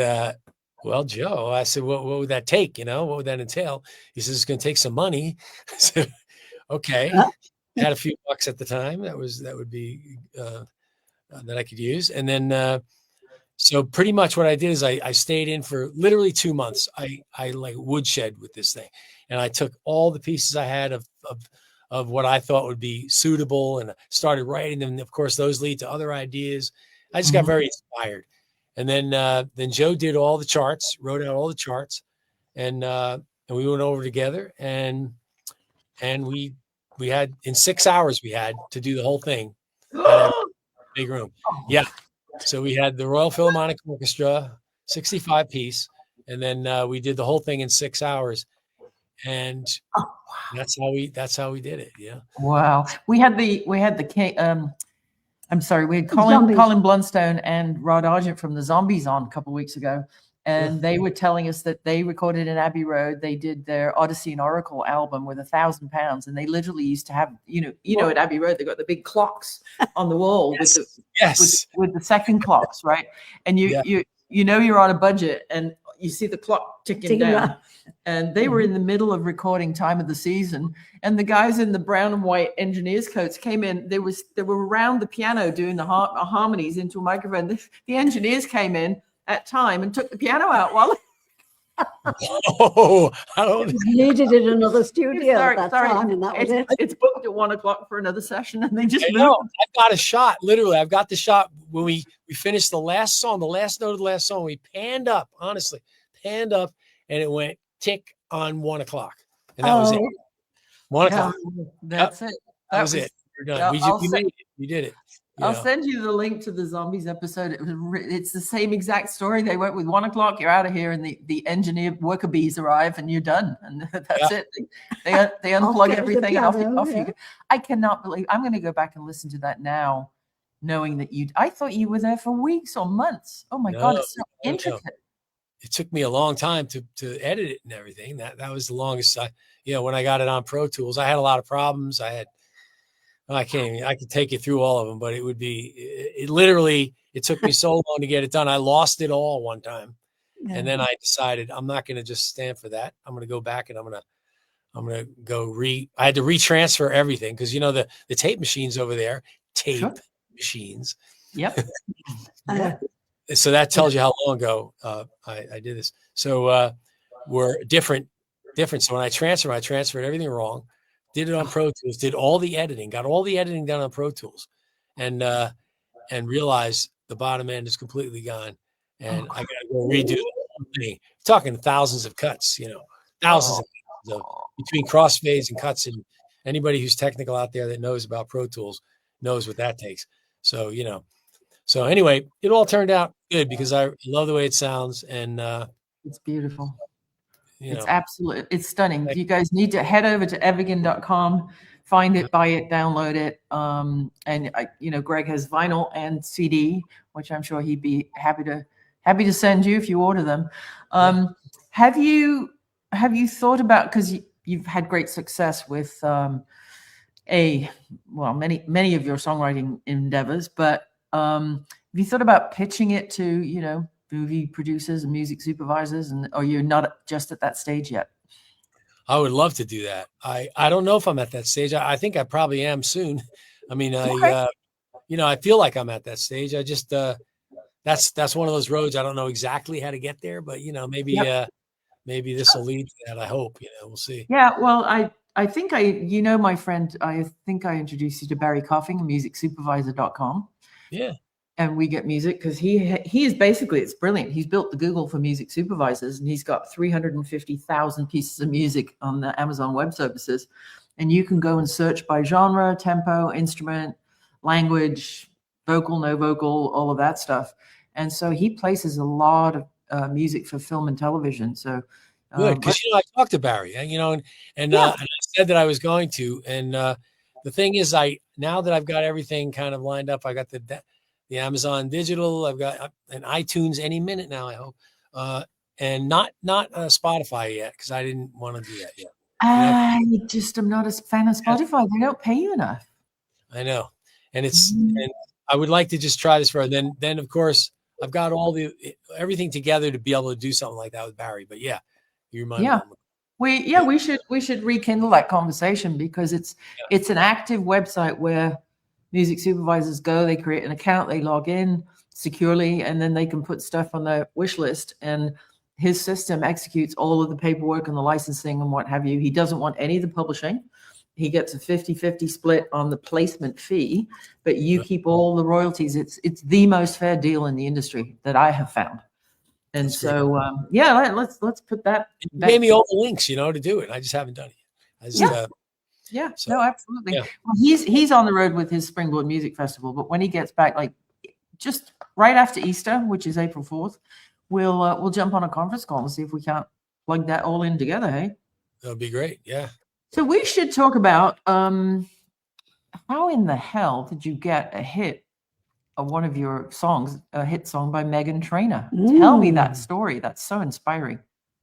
well, Joe, I said, what would that take? What would that entail? He says, it's going to take some money. I said, okay. I had a few bucks at the time. That would be that I could use. And then, so pretty much what I did is I stayed in for literally 2 months. I like woodshed with this thing, and I took all the pieces I had of what I thought would be suitable and started writing them. And of course, those lead to other ideas. I just got very inspired. And then Joe did all the charts, wrote out all the charts, and we went over together, and we had in 6 hours we had to do the whole thing. Big room. Yeah. So we had the Royal Philharmonic Orchestra, 65 piece, and then we did the whole thing in 6 hours, and that's how we did it. Yeah. Wow. We had Colin Blunstone and Rod Argent from the Zombies on a couple of weeks ago, and they were telling us that they recorded in Abbey Road. They did their Odyssey and Oracle album with £1,000, and they literally used to have, at Abbey Road, they got the big clocks on the wall with the second clocks, right? And you're on a budget, and you see the clock ticking down. And they were in the middle of recording Time of the Season, and the guys in the brown and white engineers coats came in. They were around the piano doing the harmonies into a microphone. The engineers came in at time and took the piano out while needed in another studio at that time, and that was it. It's booked at 1 o'clock for another session, and they just moved. I've got a shot. Literally, I've got the shot when we finished the last song, the last note of the last song. We panned up, and it went tick on 1 o'clock, and that was it. 1 o'clock. That's it. That was it. You're done. We made it. We did it. I'll send you the link to the Zombies episode. It's the same exact story. They went with 1 o'clock. You're out of here, and the engineer worker bees arrive, and you're done. And that's it. They unplug everything, and off you go. I cannot believe. I'm going to go back and listen to that now, knowing that I thought you were there for weeks or months. Oh my God, it's so intricate. It took me a long time to edit it and everything. That was the longest. When I got it on Pro Tools, I had a lot of problems. I could take you through all of them, but it literally took me so long to get it done. I lost it all one time. And then I decided I'm not going to just stand for that. I'm going to go back, and I'm going to go I had to retransfer everything. Cause the tape machines over there, machines. Yep. So that tells you how long ago I did this. So we're different. So when I transferred everything wrong, did it on Pro Tools, did all the editing, got all the editing done on Pro Tools, and realized the bottom end is completely gone, and I got to go redo the whole thing. Talking thousands of cuts, thousands of between crossfades and cuts, and anybody who's technical out there that knows about Pro Tools knows what that takes. So So anyway, it all turned out good because I love the way it sounds, and it's beautiful. It's stunning. You guys need to head over to evigan.com, find it, buy it, download it. And Greg has vinyl and CD, which I'm sure he'd be happy to send you if you order them. Have you thought about, because you've had great success with many of your songwriting endeavors, but have you thought about pitching it to movie producers and music supervisors, or you're not just at that stage yet? I would love to do that. I don't know if I'm at that stage. I think I probably am soon. I mean, I feel like I'm at that stage. I just that's one of those roads. I don't know exactly how to get there, but maybe this will lead to that. I hope. We'll see. Yeah. Well, I think my friend. I think I introduced you to Barry Coffing, musicsupervisor.com. Yeah. And We Get Music, because he is basically, it's brilliant. He's built the Google for music supervisors, and he's got 350,000 pieces of music on the Amazon Web Services. And you can go and search by genre, tempo, instrument, language, vocal, no vocal, all of that stuff. And so he places a lot of music for film and television. So good, because I talked to Barry, and I said that I was going to. And the thing is, now that I've got everything kind of lined up, I got the Amazon Digital. I've got an iTunes any minute now, I hope, and not Spotify yet, because I didn't want to do that yet. I just am not a fan of Spotify. They don't pay you enough. I know. And and I would like to just try this for then of course I've got everything together to be able to do something like that with Barry. But yeah, you remind me. We should rekindle that conversation, because it's an active website where music supervisors go, they create an account, they log in securely, and then they can put stuff on their wish list, and his system executes all of the paperwork and the licensing and what have you. He doesn't want any of the publishing. He gets a 50-50 split on the placement fee, but you keep all the royalties. It's the most fair deal in the industry that I have found. And That's so, let's put that. You gave me all the links, to do it. I just haven't done it yet. No, absolutely. Yeah. Well, he's on the road with his Springboard Music Festival, but when he gets back, like just right after Easter, which is April 4th, we'll jump on a conference call and see if we can't plug that all in together. Hey, that would be great. Yeah. So we should talk about how in the hell did you get a hit of one of your songs, a hit song by Meghan Trainor? Tell me that story. That's so inspiring.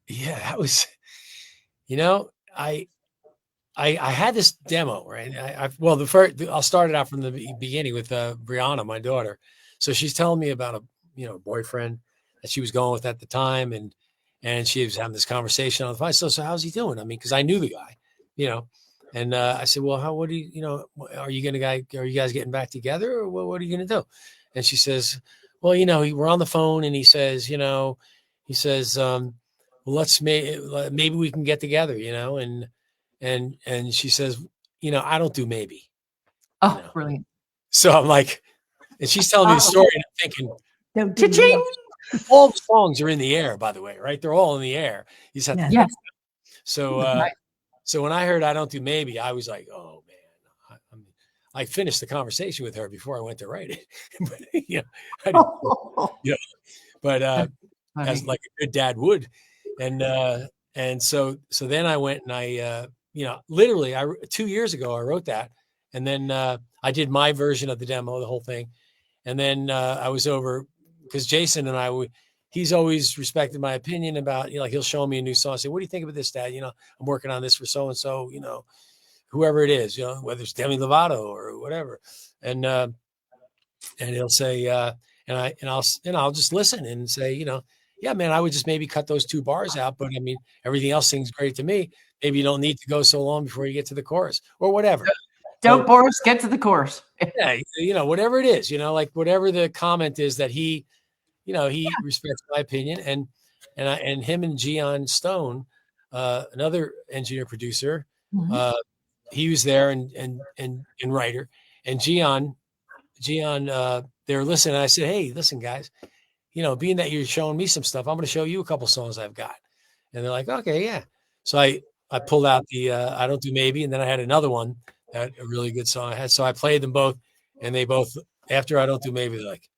Yeah, that was, I had this demo, right? I'll start it out from the beginning with Brianna, my daughter. So she's telling me about a boyfriend that she was going with at the time, and she was having this conversation on the phone. So how's he doing? I mean, because I knew the guy, and I said, well, are you guys getting back together, or what are you going to do? And she says, well, we're on the phone, and he says, well, maybe we can get together, and she says, I don't do maybe. Oh, brilliant. So I'm like, and she's telling me the story, and I'm thinking, cha-ching! All the songs are in the air, by the way, right? They're all in the air. You just have to. Yes. So, so when I heard I don't do maybe, I was like, oh man, I finished the conversation with her before I went to write it. But as like a good dad would. And so then I went and I, literally 2 years ago, I wrote that. And then I did my version of the demo, the whole thing. And then I was over, because Jason and he's always respected my opinion about, he'll show me a new song. I say, what do you think about this, Dad? I'm working on this for so-and-so, whoever it is, whether it's Demi Lovato or whatever. And he'll say, I'll just listen and say, yeah, man, I would just maybe cut those 2 bars out. But I mean, everything else seems great to me. Maybe you don't need to go so long before you get to the chorus or whatever. Don't bore us, get to the chorus. Yeah. Whatever it is, like whatever the comment is that he respects my opinion, and him and Gian Stone, another engineer producer, he was there and writer, and Gian, they were listening. And I said, hey, listen, guys, being that you're showing me some stuff, I'm going to show you a couple songs I've got. And they're like, okay, yeah. So I pulled out the I Don't Do Maybe, and then I had another one, a really good song I had. So I played them both, and they both, after I Don't Do Maybe, they're like,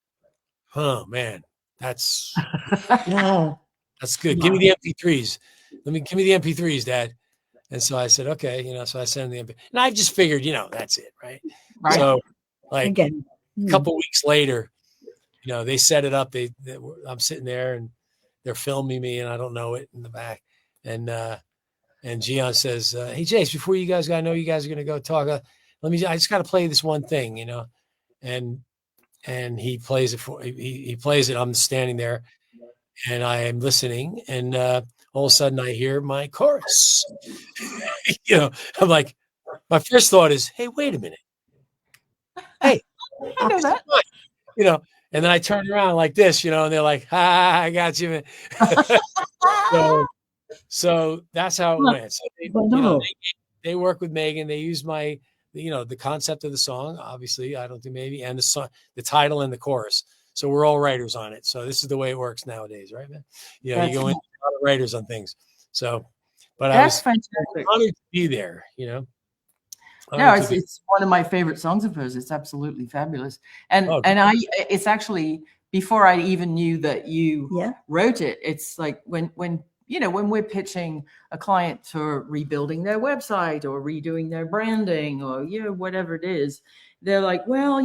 oh man, that's that's good. Give me the MP3s. Give me the MP3s, Dad. And so I said, okay, so I sent them the MP3. And I just figured, that's it, right? So like a couple weeks later, they set it up. I'm sitting there and they're filming me, and I don't know it in the back. And Gian says, hey, Jace, before you guys go, I know you guys are going to go talk. I just got to play this one thing, and he plays it he plays it. I'm standing there and I am listening, and all of a sudden I hear my chorus. I'm like, my first thought is, hey, wait a minute. Hey, I know that. And then I turn around like this, and they're like, I got you, man. So that's how it went. So they work with Megan. They use my, the concept of the song, obviously, I Don't Do Maybe, and the song, the title and the chorus. So we're all writers on it. So this is the way it works nowadays, right, man? You go in, a lot of writers on things. So, but that's fantastic. Honored to be there, No, it's one of my favorite songs of hers. It's absolutely fabulous. And it's actually, before I even knew that you wrote it, it's like when we're pitching a client to rebuilding their website or redoing their branding or, whatever it is, they're like, well,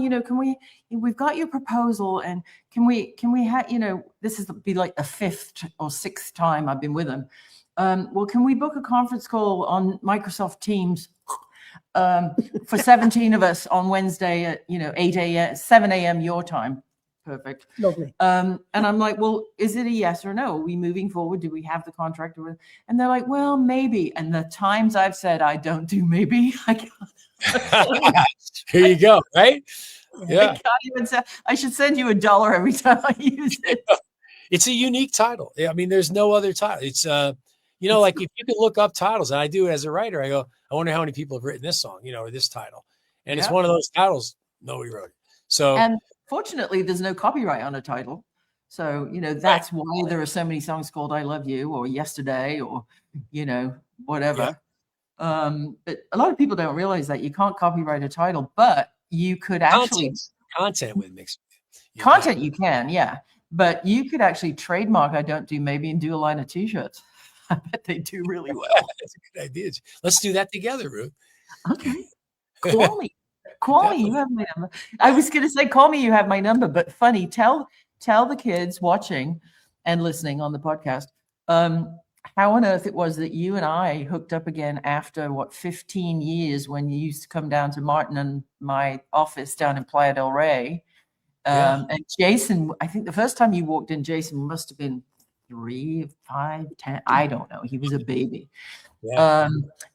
we've got your proposal, and can we have, this is be like the 5th or 6th time I've been with them. well, can we book a conference call on Microsoft Teams for 17 of us on Wednesday at 8 a.m. 7 a.m. your time? Perfect. Lovely. And I'm like, well, is it a yes or no? Are we moving forward? Do we have the contract? And they're like, well, maybe. And the times I've said I don't do maybe, I can't. Here you go, right? Yeah. I can't even say. I should send you $1 every time I use it. It's a unique title. I mean, there's no other title. It's like if you can look up titles, and I do it as a writer, I go, I wonder how many people have written this song, or this title. And it's one of those titles nobody wrote it. So, and fortunately, there's no copyright on a title. So, that's why there are so many songs called I Love You or Yesterday or, whatever. Yeah. But a lot of people don't realize that you can't copyright a title, but you could actually content with mixed content. You can, yeah, but you could actually trademark I don't do maybe and do a line of t-shirts. I bet they do really well. That's a good idea. Let's do that together, Ruth. Okay. Call me. Call me. You have my number. I was going to say, call me. You have my number. But funny, tell the kids watching and listening on the podcast how on earth it was that you and I hooked up again after 15 years when you used to come down to Martin and my office down in Playa del Rey. And Jason, I think the first time you walked in, Jason must have been 3, 5, 10. I don't know. He was a baby. Yeah.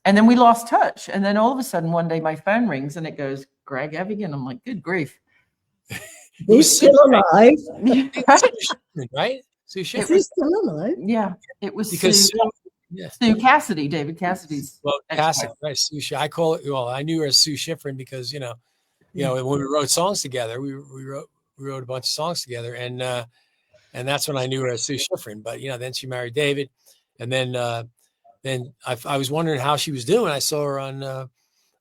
And then we lost touch. And then all of a sudden, one day my phone rings and it goes, Greg Evigan. I'm like, good grief. He's still alive. Right? Sue Shiffrin. Is he still alive? Yeah. It was because Sue Cassidy, David Cassidy's. Well, Cassidy, right? Sue. I call it. Well, I knew her as Sue Shiffrin because when we wrote songs together, we wrote a bunch of songs together, and that's when I knew her as Sue Shiffrin. But then she married David, and then I was wondering how she was doing. I saw her on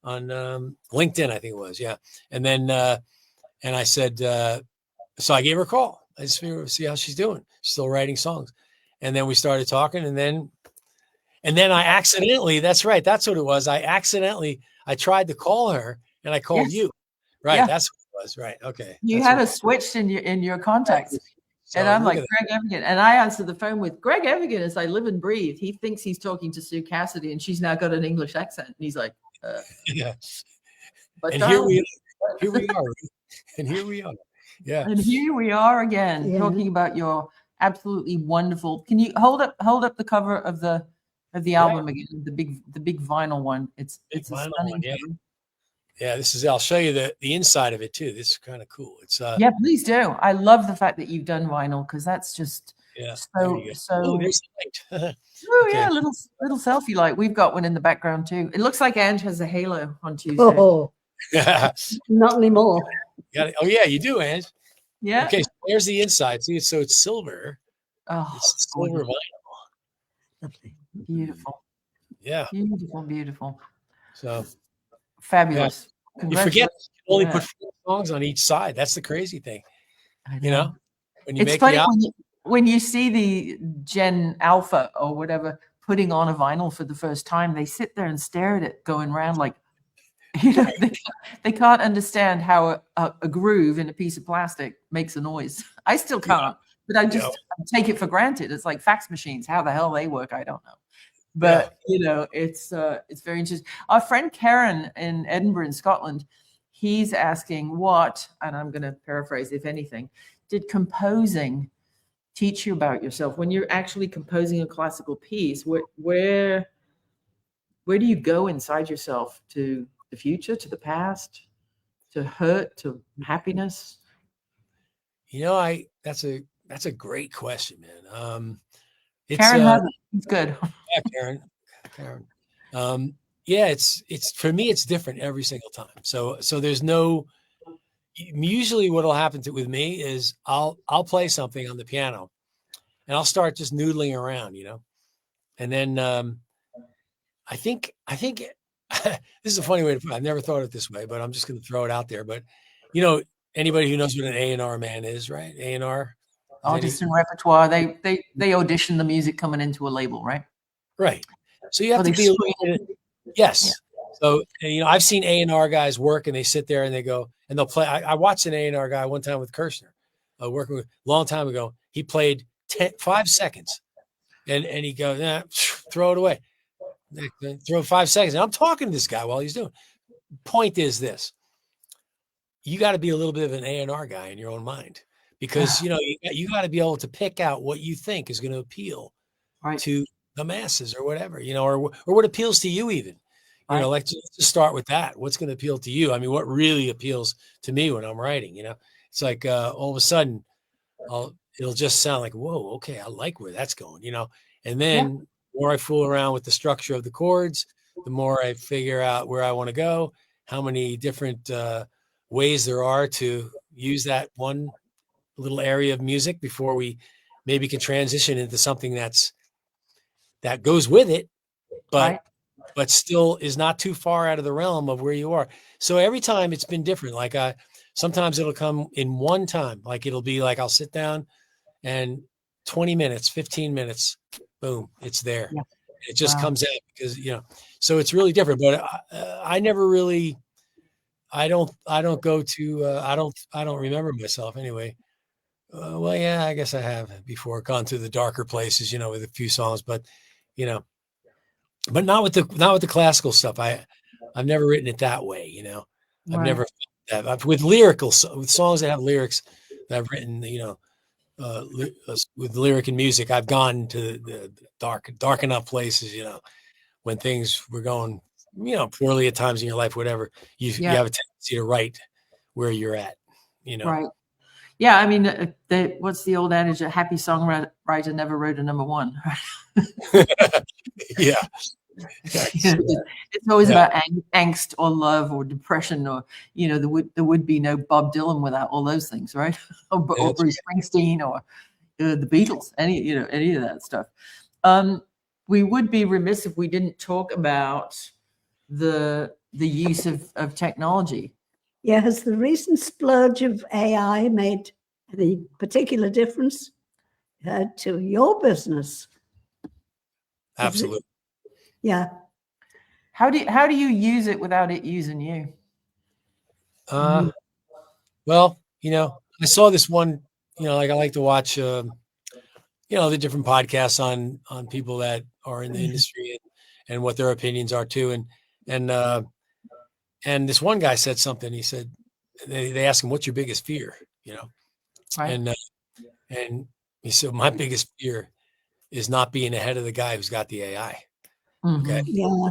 LinkedIn, I think it was, and then and I said, so I gave her a call. I just figured see how she's doing. She's still writing songs, and then we started talking, and then I accidentally. That's right. That's what it was. I tried to call her, and I called you. Right. Yeah. That's what it was. Right. Okay. You had us switched in your contacts. So and I'm like, Greg Evigan. And I answered the phone with Greg Evigan as I live and breathe. He thinks he's talking to Sue Cassidy and she's now got an English accent. And he's like, yeah. But and here we are. And here we are. Yeah. And here we are again talking about your absolutely wonderful. Can you hold up the cover of the album again? The big vinyl one. It's a stunning one, Yeah, this is. I'll show you the inside of it too. This is kind of cool. It's yeah, please do. I love the fact that you've done vinyl because that's just so. Oh, there's the light. Oh yeah, little selfie light. We've got one in the background too. It looks like Ange has a halo on Tuesday. Oh, not anymore. Oh yeah, you do, Ange. Yeah. Okay, so there's the inside. See, so it's silver. Oh, it's silver vinyl. Lovely. Beautiful. Yeah. Beautiful. So. Fabulous. Yeah. You forget you only put 4 songs on each side. That's the crazy thing. I know. When you it's make funny when you see the Gen Alpha or whatever putting on a vinyl for the first time, they sit there and stare at it going around like, they can't understand how a groove in a piece of plastic makes a noise. I still can't, but I take it for granted. It's like fax machines. How the hell they work, I don't know. But it's very interesting. Our friend Karen in Edinburgh in Scotland, he's asking what, and I'm going to paraphrase, if anything, did composing teach you about yourself when you're actually composing a classical piece? Where do you go inside yourself, to the future, to the past, to hurt, to happiness? That's a great question, man. Karen it's good. Yeah, Karen. It's for me, it's different every single time. So there's no. Usually, what'll happen with me is I'll play something on the piano, and I'll start just noodling around, and then I think this is a funny way to put it. I've never thought of it this way, but I'm just going to throw it out there. But anybody who knows what an A&R man is, right? A&R. Artists and repertoire. They audition the music coming into a label, right? Right. So you have to be yes. Yeah. So I've seen A&R guys work, and they sit there and they go and they'll play. I watched an A&R guy one time with Kirshner, working with a long time ago. He played 5 seconds, and he goes, throw it away. Throw 5 seconds. And I'm talking to this guy while he's doing. Point is this: you got to be a little bit of an A&R guy in your own mind, because you got to be able to pick out what you think is going to appeal to the masses or whatever, or what appeals to you even. Let's just start with that. What's going to appeal to you? I mean, what really appeals to me when I'm writing? It's like all of a sudden, it'll just sound like, whoa, okay, I like where that's going. And then the more I fool around with the structure of the chords, the more I figure out where I want to go, how many different ways there are to use that one little area of music before we maybe can transition into something that goes with it, but still is not too far out of the realm of where you are. So every time it's been different. Like sometimes it'll come in one time. Like it'll be like I'll sit down and 20 minutes, 15 minutes, boom, it's there. Yeah. It just comes out because, so it's really different. But I never really, I don't go to, I don't remember myself anyway. Well, yeah, I guess I have before gone to the darker places, with a few songs, but but not with the classical stuff. I've never written it that way, I've never with with songs that have lyrics that I've written, with lyric and music. I've gone to the dark enough places, when things were going, poorly at times in your life, whatever. You have a tendency to write where you're at, Right. Yeah, I mean, what's the old adage? A happy songwriter never wrote a number one. Yeah. It's always about angst or love or depression, or there would be no Bob Dylan without all those things, right? or Bruce Springsteen or the Beatles, any of that stuff. We would be remiss if we didn't talk about the use of technology. Yeah, has the recent splurge of AI made any particular difference to your business? Absolutely. Yeah. How do you use it without it using you? Well, I saw this one, like I like to watch, the different podcasts on people that are in the industry and what their opinions are too. And this one guy said something. He said, they asked him, what's your biggest fear? And he said, my biggest fear is not being ahead of the guy who's got the AI. Okay. Yeah.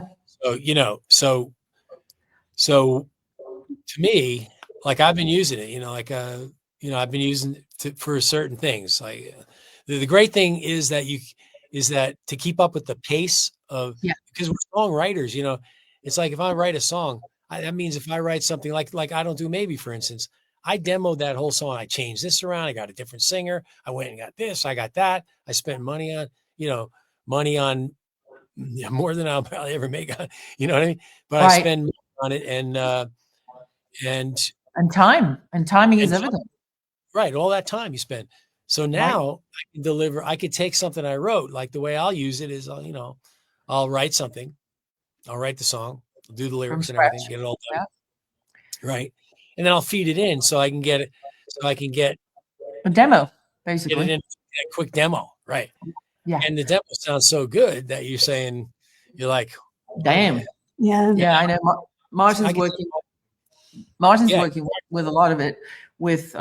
So to me, like I've been using it, I've been using it for certain things. Like the great thing is that to keep up with the pace of, because we're songwriters, it's like if I write a song, that means if I write something like I Don't Do Maybe, for instance, I demoed that whole song. I changed this around. I got a different singer. I went and got this. I got that. I spent money on more than I'll probably ever make on, you know what I mean? But I spend money on it and timing is everything. Right. All that time you spend. So now I could take something I wrote, like the way I'll use it is, I'll write something. I'll write the song, I'll do the lyrics and everything, get it all done. Yeah. Right. And then I'll feed it in so I can get a demo, basically. Get it in a quick demo. Right. Yeah. And the demo sounds so good that you're like, damn. Yeah. I know. Martin's working with a lot of it with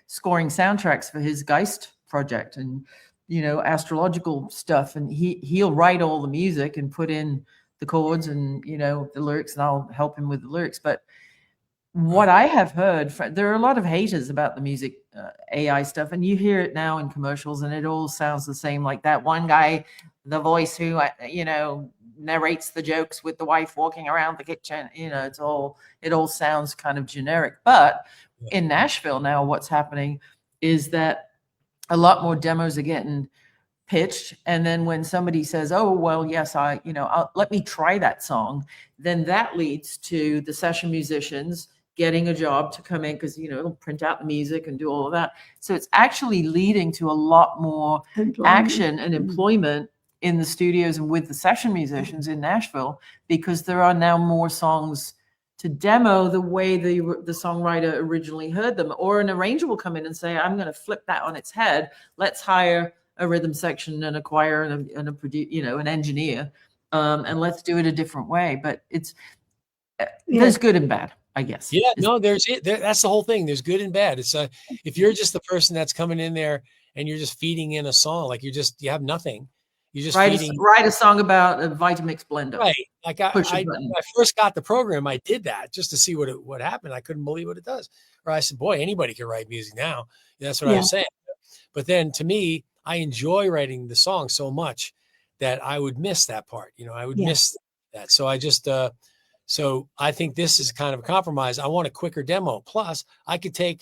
scoring soundtracks for his Geist project and, astrological stuff. And he'll write all the music and put in the chords and, the lyrics, and I'll help him with the lyrics. But what I have heard, there are a lot of haters about the music AI stuff, and you hear it now in commercials, and it all sounds the same. Like that one guy, the voice who, narrates the jokes with the wife walking around the kitchen. It all sounds kind of generic. But in Nashville now, what's happening is that a lot more demos are getting pitched, and then when somebody says, oh well, yes, let me try that song, then that leads to the session musicians getting a job to come in, because they'll print out the music and do all of that. So it's actually leading to a lot more action and employment in the studios and with the session musicians in Nashville, because there are now more songs to demo the way the songwriter originally heard them. Or an arranger will come in and say, I'm going to flip that on its head. Let's hire a rhythm section and a choir and an engineer, and let's do it a different way. But there's good and bad, I guess. Yeah, no, that's the whole thing. There's good and bad. It's if you're just the person that's coming in there and you're just feeding in a song, like you have nothing. You just write a song about a Vitamix blender. Right. Like when I first got the program, I did that just to see what happened. I couldn't believe what it does. Or I said, boy, anybody can write music now. That's what I was saying. But then to me, I enjoy writing the song so much that I would miss that part. I would miss that. So I just so I think this is kind of a compromise. I want a quicker demo. Plus, I could I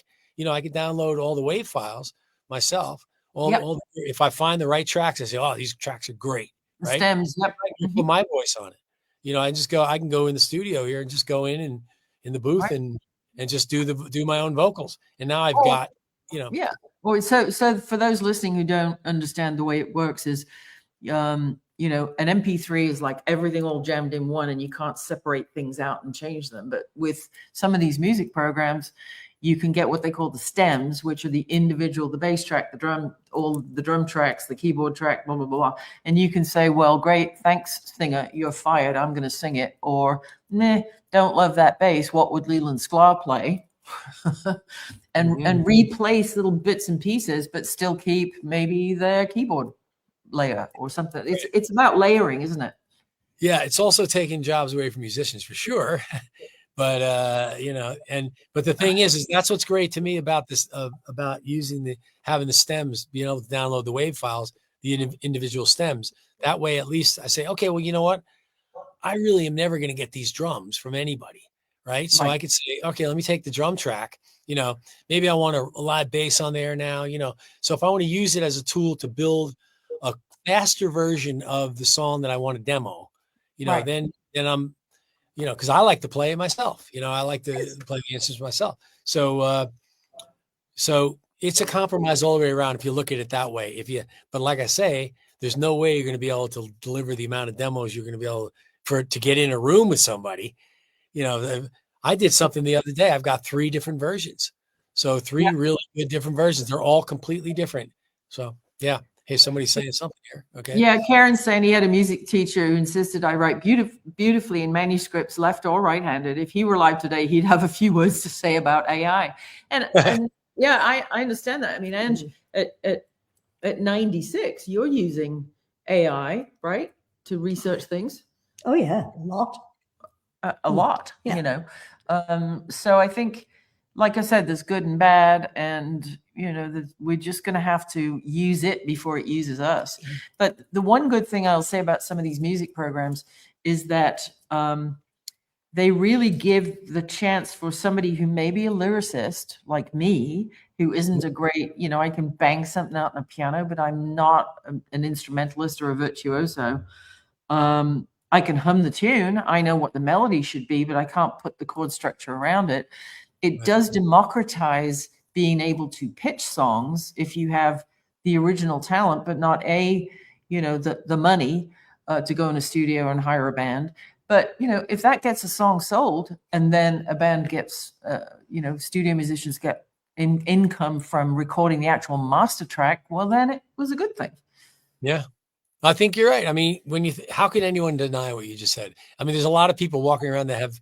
could download all the WAV files myself. If I find the right tracks, I say, oh, these tracks are great. Right? Stems. Yep. I can put my voice on it. I can go in the studio here and just go in the booth and just do my own vocals. And now I've got, Yeah. Well, so for those listening who don't understand the way it works is, an MP3 is like everything all jammed in one, and you can't separate things out and change them. But with some of these music programs, you can get what they call the stems, which are the bass track, the drum, all the drum tracks, the keyboard track, blah, blah, blah. And you can say, well, great, thanks, singer, you're fired. I'm going to sing it. Or, nah, don't love that bass. What would Leland Sklar play? and replace little bits and pieces, but still keep maybe the keyboard layer or something. It's about layering, isn't it? Yeah, it's also taking jobs away from musicians for sure. But but the thing is that's what's great to me about this, about having the stems, being able to download the WAV files, the individual stems. That way, at least I say, okay, well, you know what? I really am never going to get these drums from anybody, right? So I could say, okay, let me take the drum track. Maybe I want a live bass on there now. So if I want to use it as a tool to build a faster version of the song that I want to demo, then I'm. Because I like to play it myself. I like to play the instruments myself. So it's a compromise all the way around if you look at it that way. But like I say, there's no way you're going to be able to deliver the amount of demos you're going to be able to get in a room with somebody. I did something the other day. I've got 3 different versions. So 3 really good different versions. They're all completely different. So yeah. Hey, somebody's saying something here. Okay. Yeah, Karen's saying he had a music teacher who insisted I write beautifully in manuscripts, left or right-handed. If he were alive today, he'd have a few words to say about AI. And yeah, I understand that. I mean, Angie, at 96, you're using AI, right, to research things? Oh yeah, a lot. A lot, So I think, like I said, there's good and bad, and we're just going to have to use it before it uses us. But the one good thing I'll say about some of these music programs is that they really give the chance for somebody who may be a lyricist like me, who isn't a great, I can bang something out on a piano, but I'm not an instrumentalist or a virtuoso. I can hum the tune. I know what the melody should be, but I can't put the chord structure around it. It does democratize being able to pitch songs if you have the original talent, but not the money to go in a studio and hire a band. But, if that gets a song sold and then a band gets, studio musicians get income from recording the actual master track, well, then it was a good thing. Yeah, I think you're right. I mean, how can anyone deny what you just said? I mean, there's a lot of people walking around that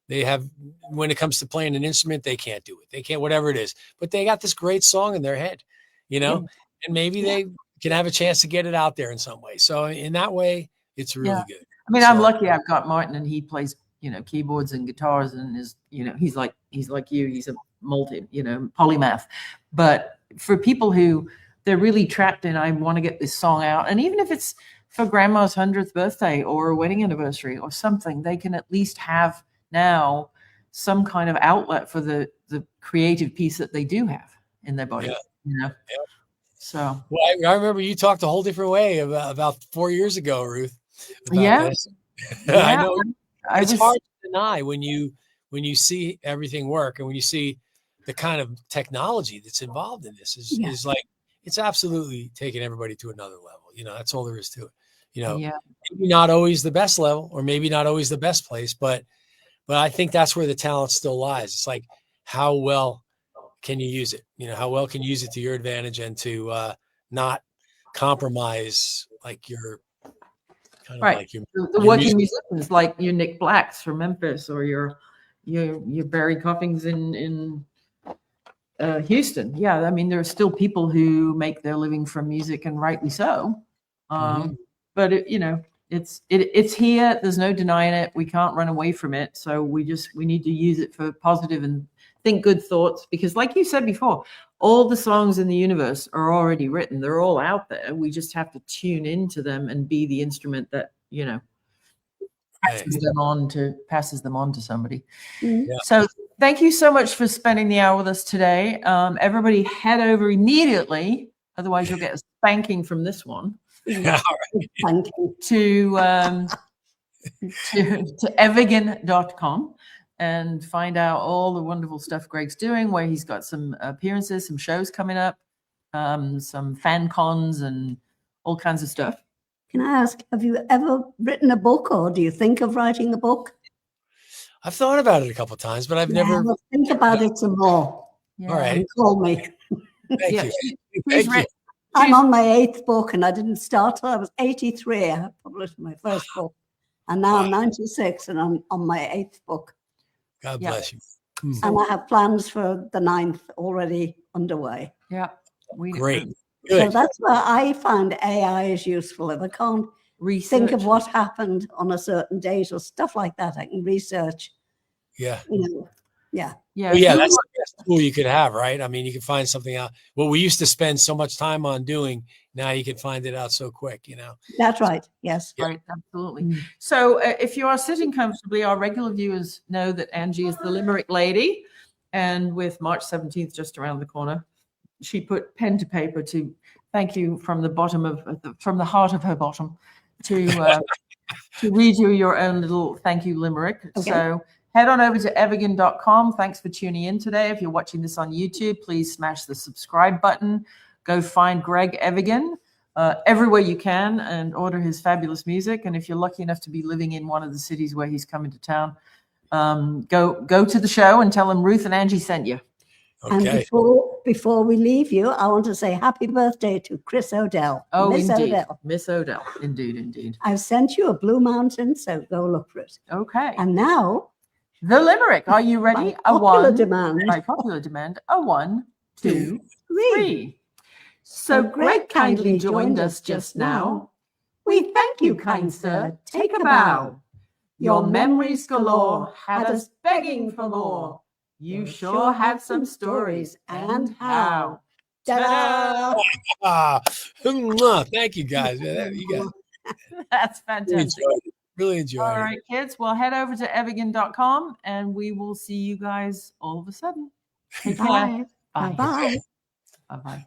they have, when it comes to playing an instrument, they can't do it. They can't, whatever it is, but they got this great song in their head, and maybe they can have a chance to get it out there in some way. So in that way, it's really good. I mean, I'm lucky I've got Martin, and he plays, keyboards and guitars, and is, he's like you, he's a polymath. But for people who they're really trapped in, I want to get this song out. And even if it's for grandma's 100th birthday or a wedding anniversary or something, they can at least have now some kind of outlet for the creative piece that they do have in their body. So well, I remember you talked a whole different way about 4 years ago, Ruth. This. I know it's hard to deny when you see everything work, and when you see the kind of technology that's involved in this is like, it's absolutely taking everybody to another level. That's all there is to it. Maybe not always the best level, or maybe not always the best place, but I think that's where the talent still lies. It's like, how well can you use it? How well can you use it to your advantage and to not compromise like your kind of Right. like your The your working music. musicians like your Nick Blacks from Memphis or your Barry Coffings in Houston. Yeah, I mean, there are still people who make their living from music, and rightly so. But it's here. There's no denying it. We can't run away from it. So we need to use it for positive and think good thoughts, because like you said before, all the songs in the universe are already written. They're all out there. We just have to tune into them and be the instrument that, passes them on to somebody. Mm. Yeah. So thank you so much for spending the hour with us today. Everybody head over immediately, otherwise you'll get a spanking from this one. Yeah. Thank you. To Evigan.com and find out all the wonderful stuff Greg's doing, where he's got some appearances, some shows coming up, some fan cons and all kinds of stuff. Can I ask, have you ever written a book, or do you think of writing a book? I've thought about it a couple of times, but I've never. Well, think about it some more. Yeah. All right. And call me. Thank you. Thank you. I'm on my 8th book, and I didn't start till I was 83. I published my first book, and now I'm 96, and I'm on my 8th book. God bless you. And I have plans for the 9th already underway. Yeah. Great. So that's where I find AI is useful. If I can't think of what happened on a certain date or stuff like that, I can research. Yeah. Yeah. Well, yeah, that's the best tool you could have, right? I mean, you can find something out. What we used to spend so much time on doing, now you can find it out so quick, That's right. Yes. Right, absolutely. So if you are sitting comfortably, our regular viewers know that Angie is the Limerick lady, and with March 17th just around the corner, she put pen to paper to thank you from the heart of her bottom to read you your own little thank you limerick. Okay. So head on over to Evigan.com. Thanks for tuning in today. If you're watching this on YouTube, please smash the subscribe button. Go find Greg Evigan everywhere you can and order his fabulous music. And if you're lucky enough to be living in one of the cities where he's coming to town, go to the show and tell him Ruth and Angie sent you. Okay. And before we leave you, I want to say happy birthday to Chris O'Dell. Oh, Miss indeed. O'Dell. Miss O'Dell. Indeed. I've sent you a Blue Mountain, so go look for it. Okay. And now, the limerick. Are you ready? By popular demand. A 1, 2, 3. So Greg kindly joined us just now. We thank you, kind sir. Take a bow. Your memories galore had us begging for more. You sure had some stories, and how. Ta-da! Thank you, guys. That's fantastic. Really enjoyed it. All right, kids. Well, head over to Evigan.com, and we will see you guys all of a sudden. Take care. Bye. Bye. Bye-bye.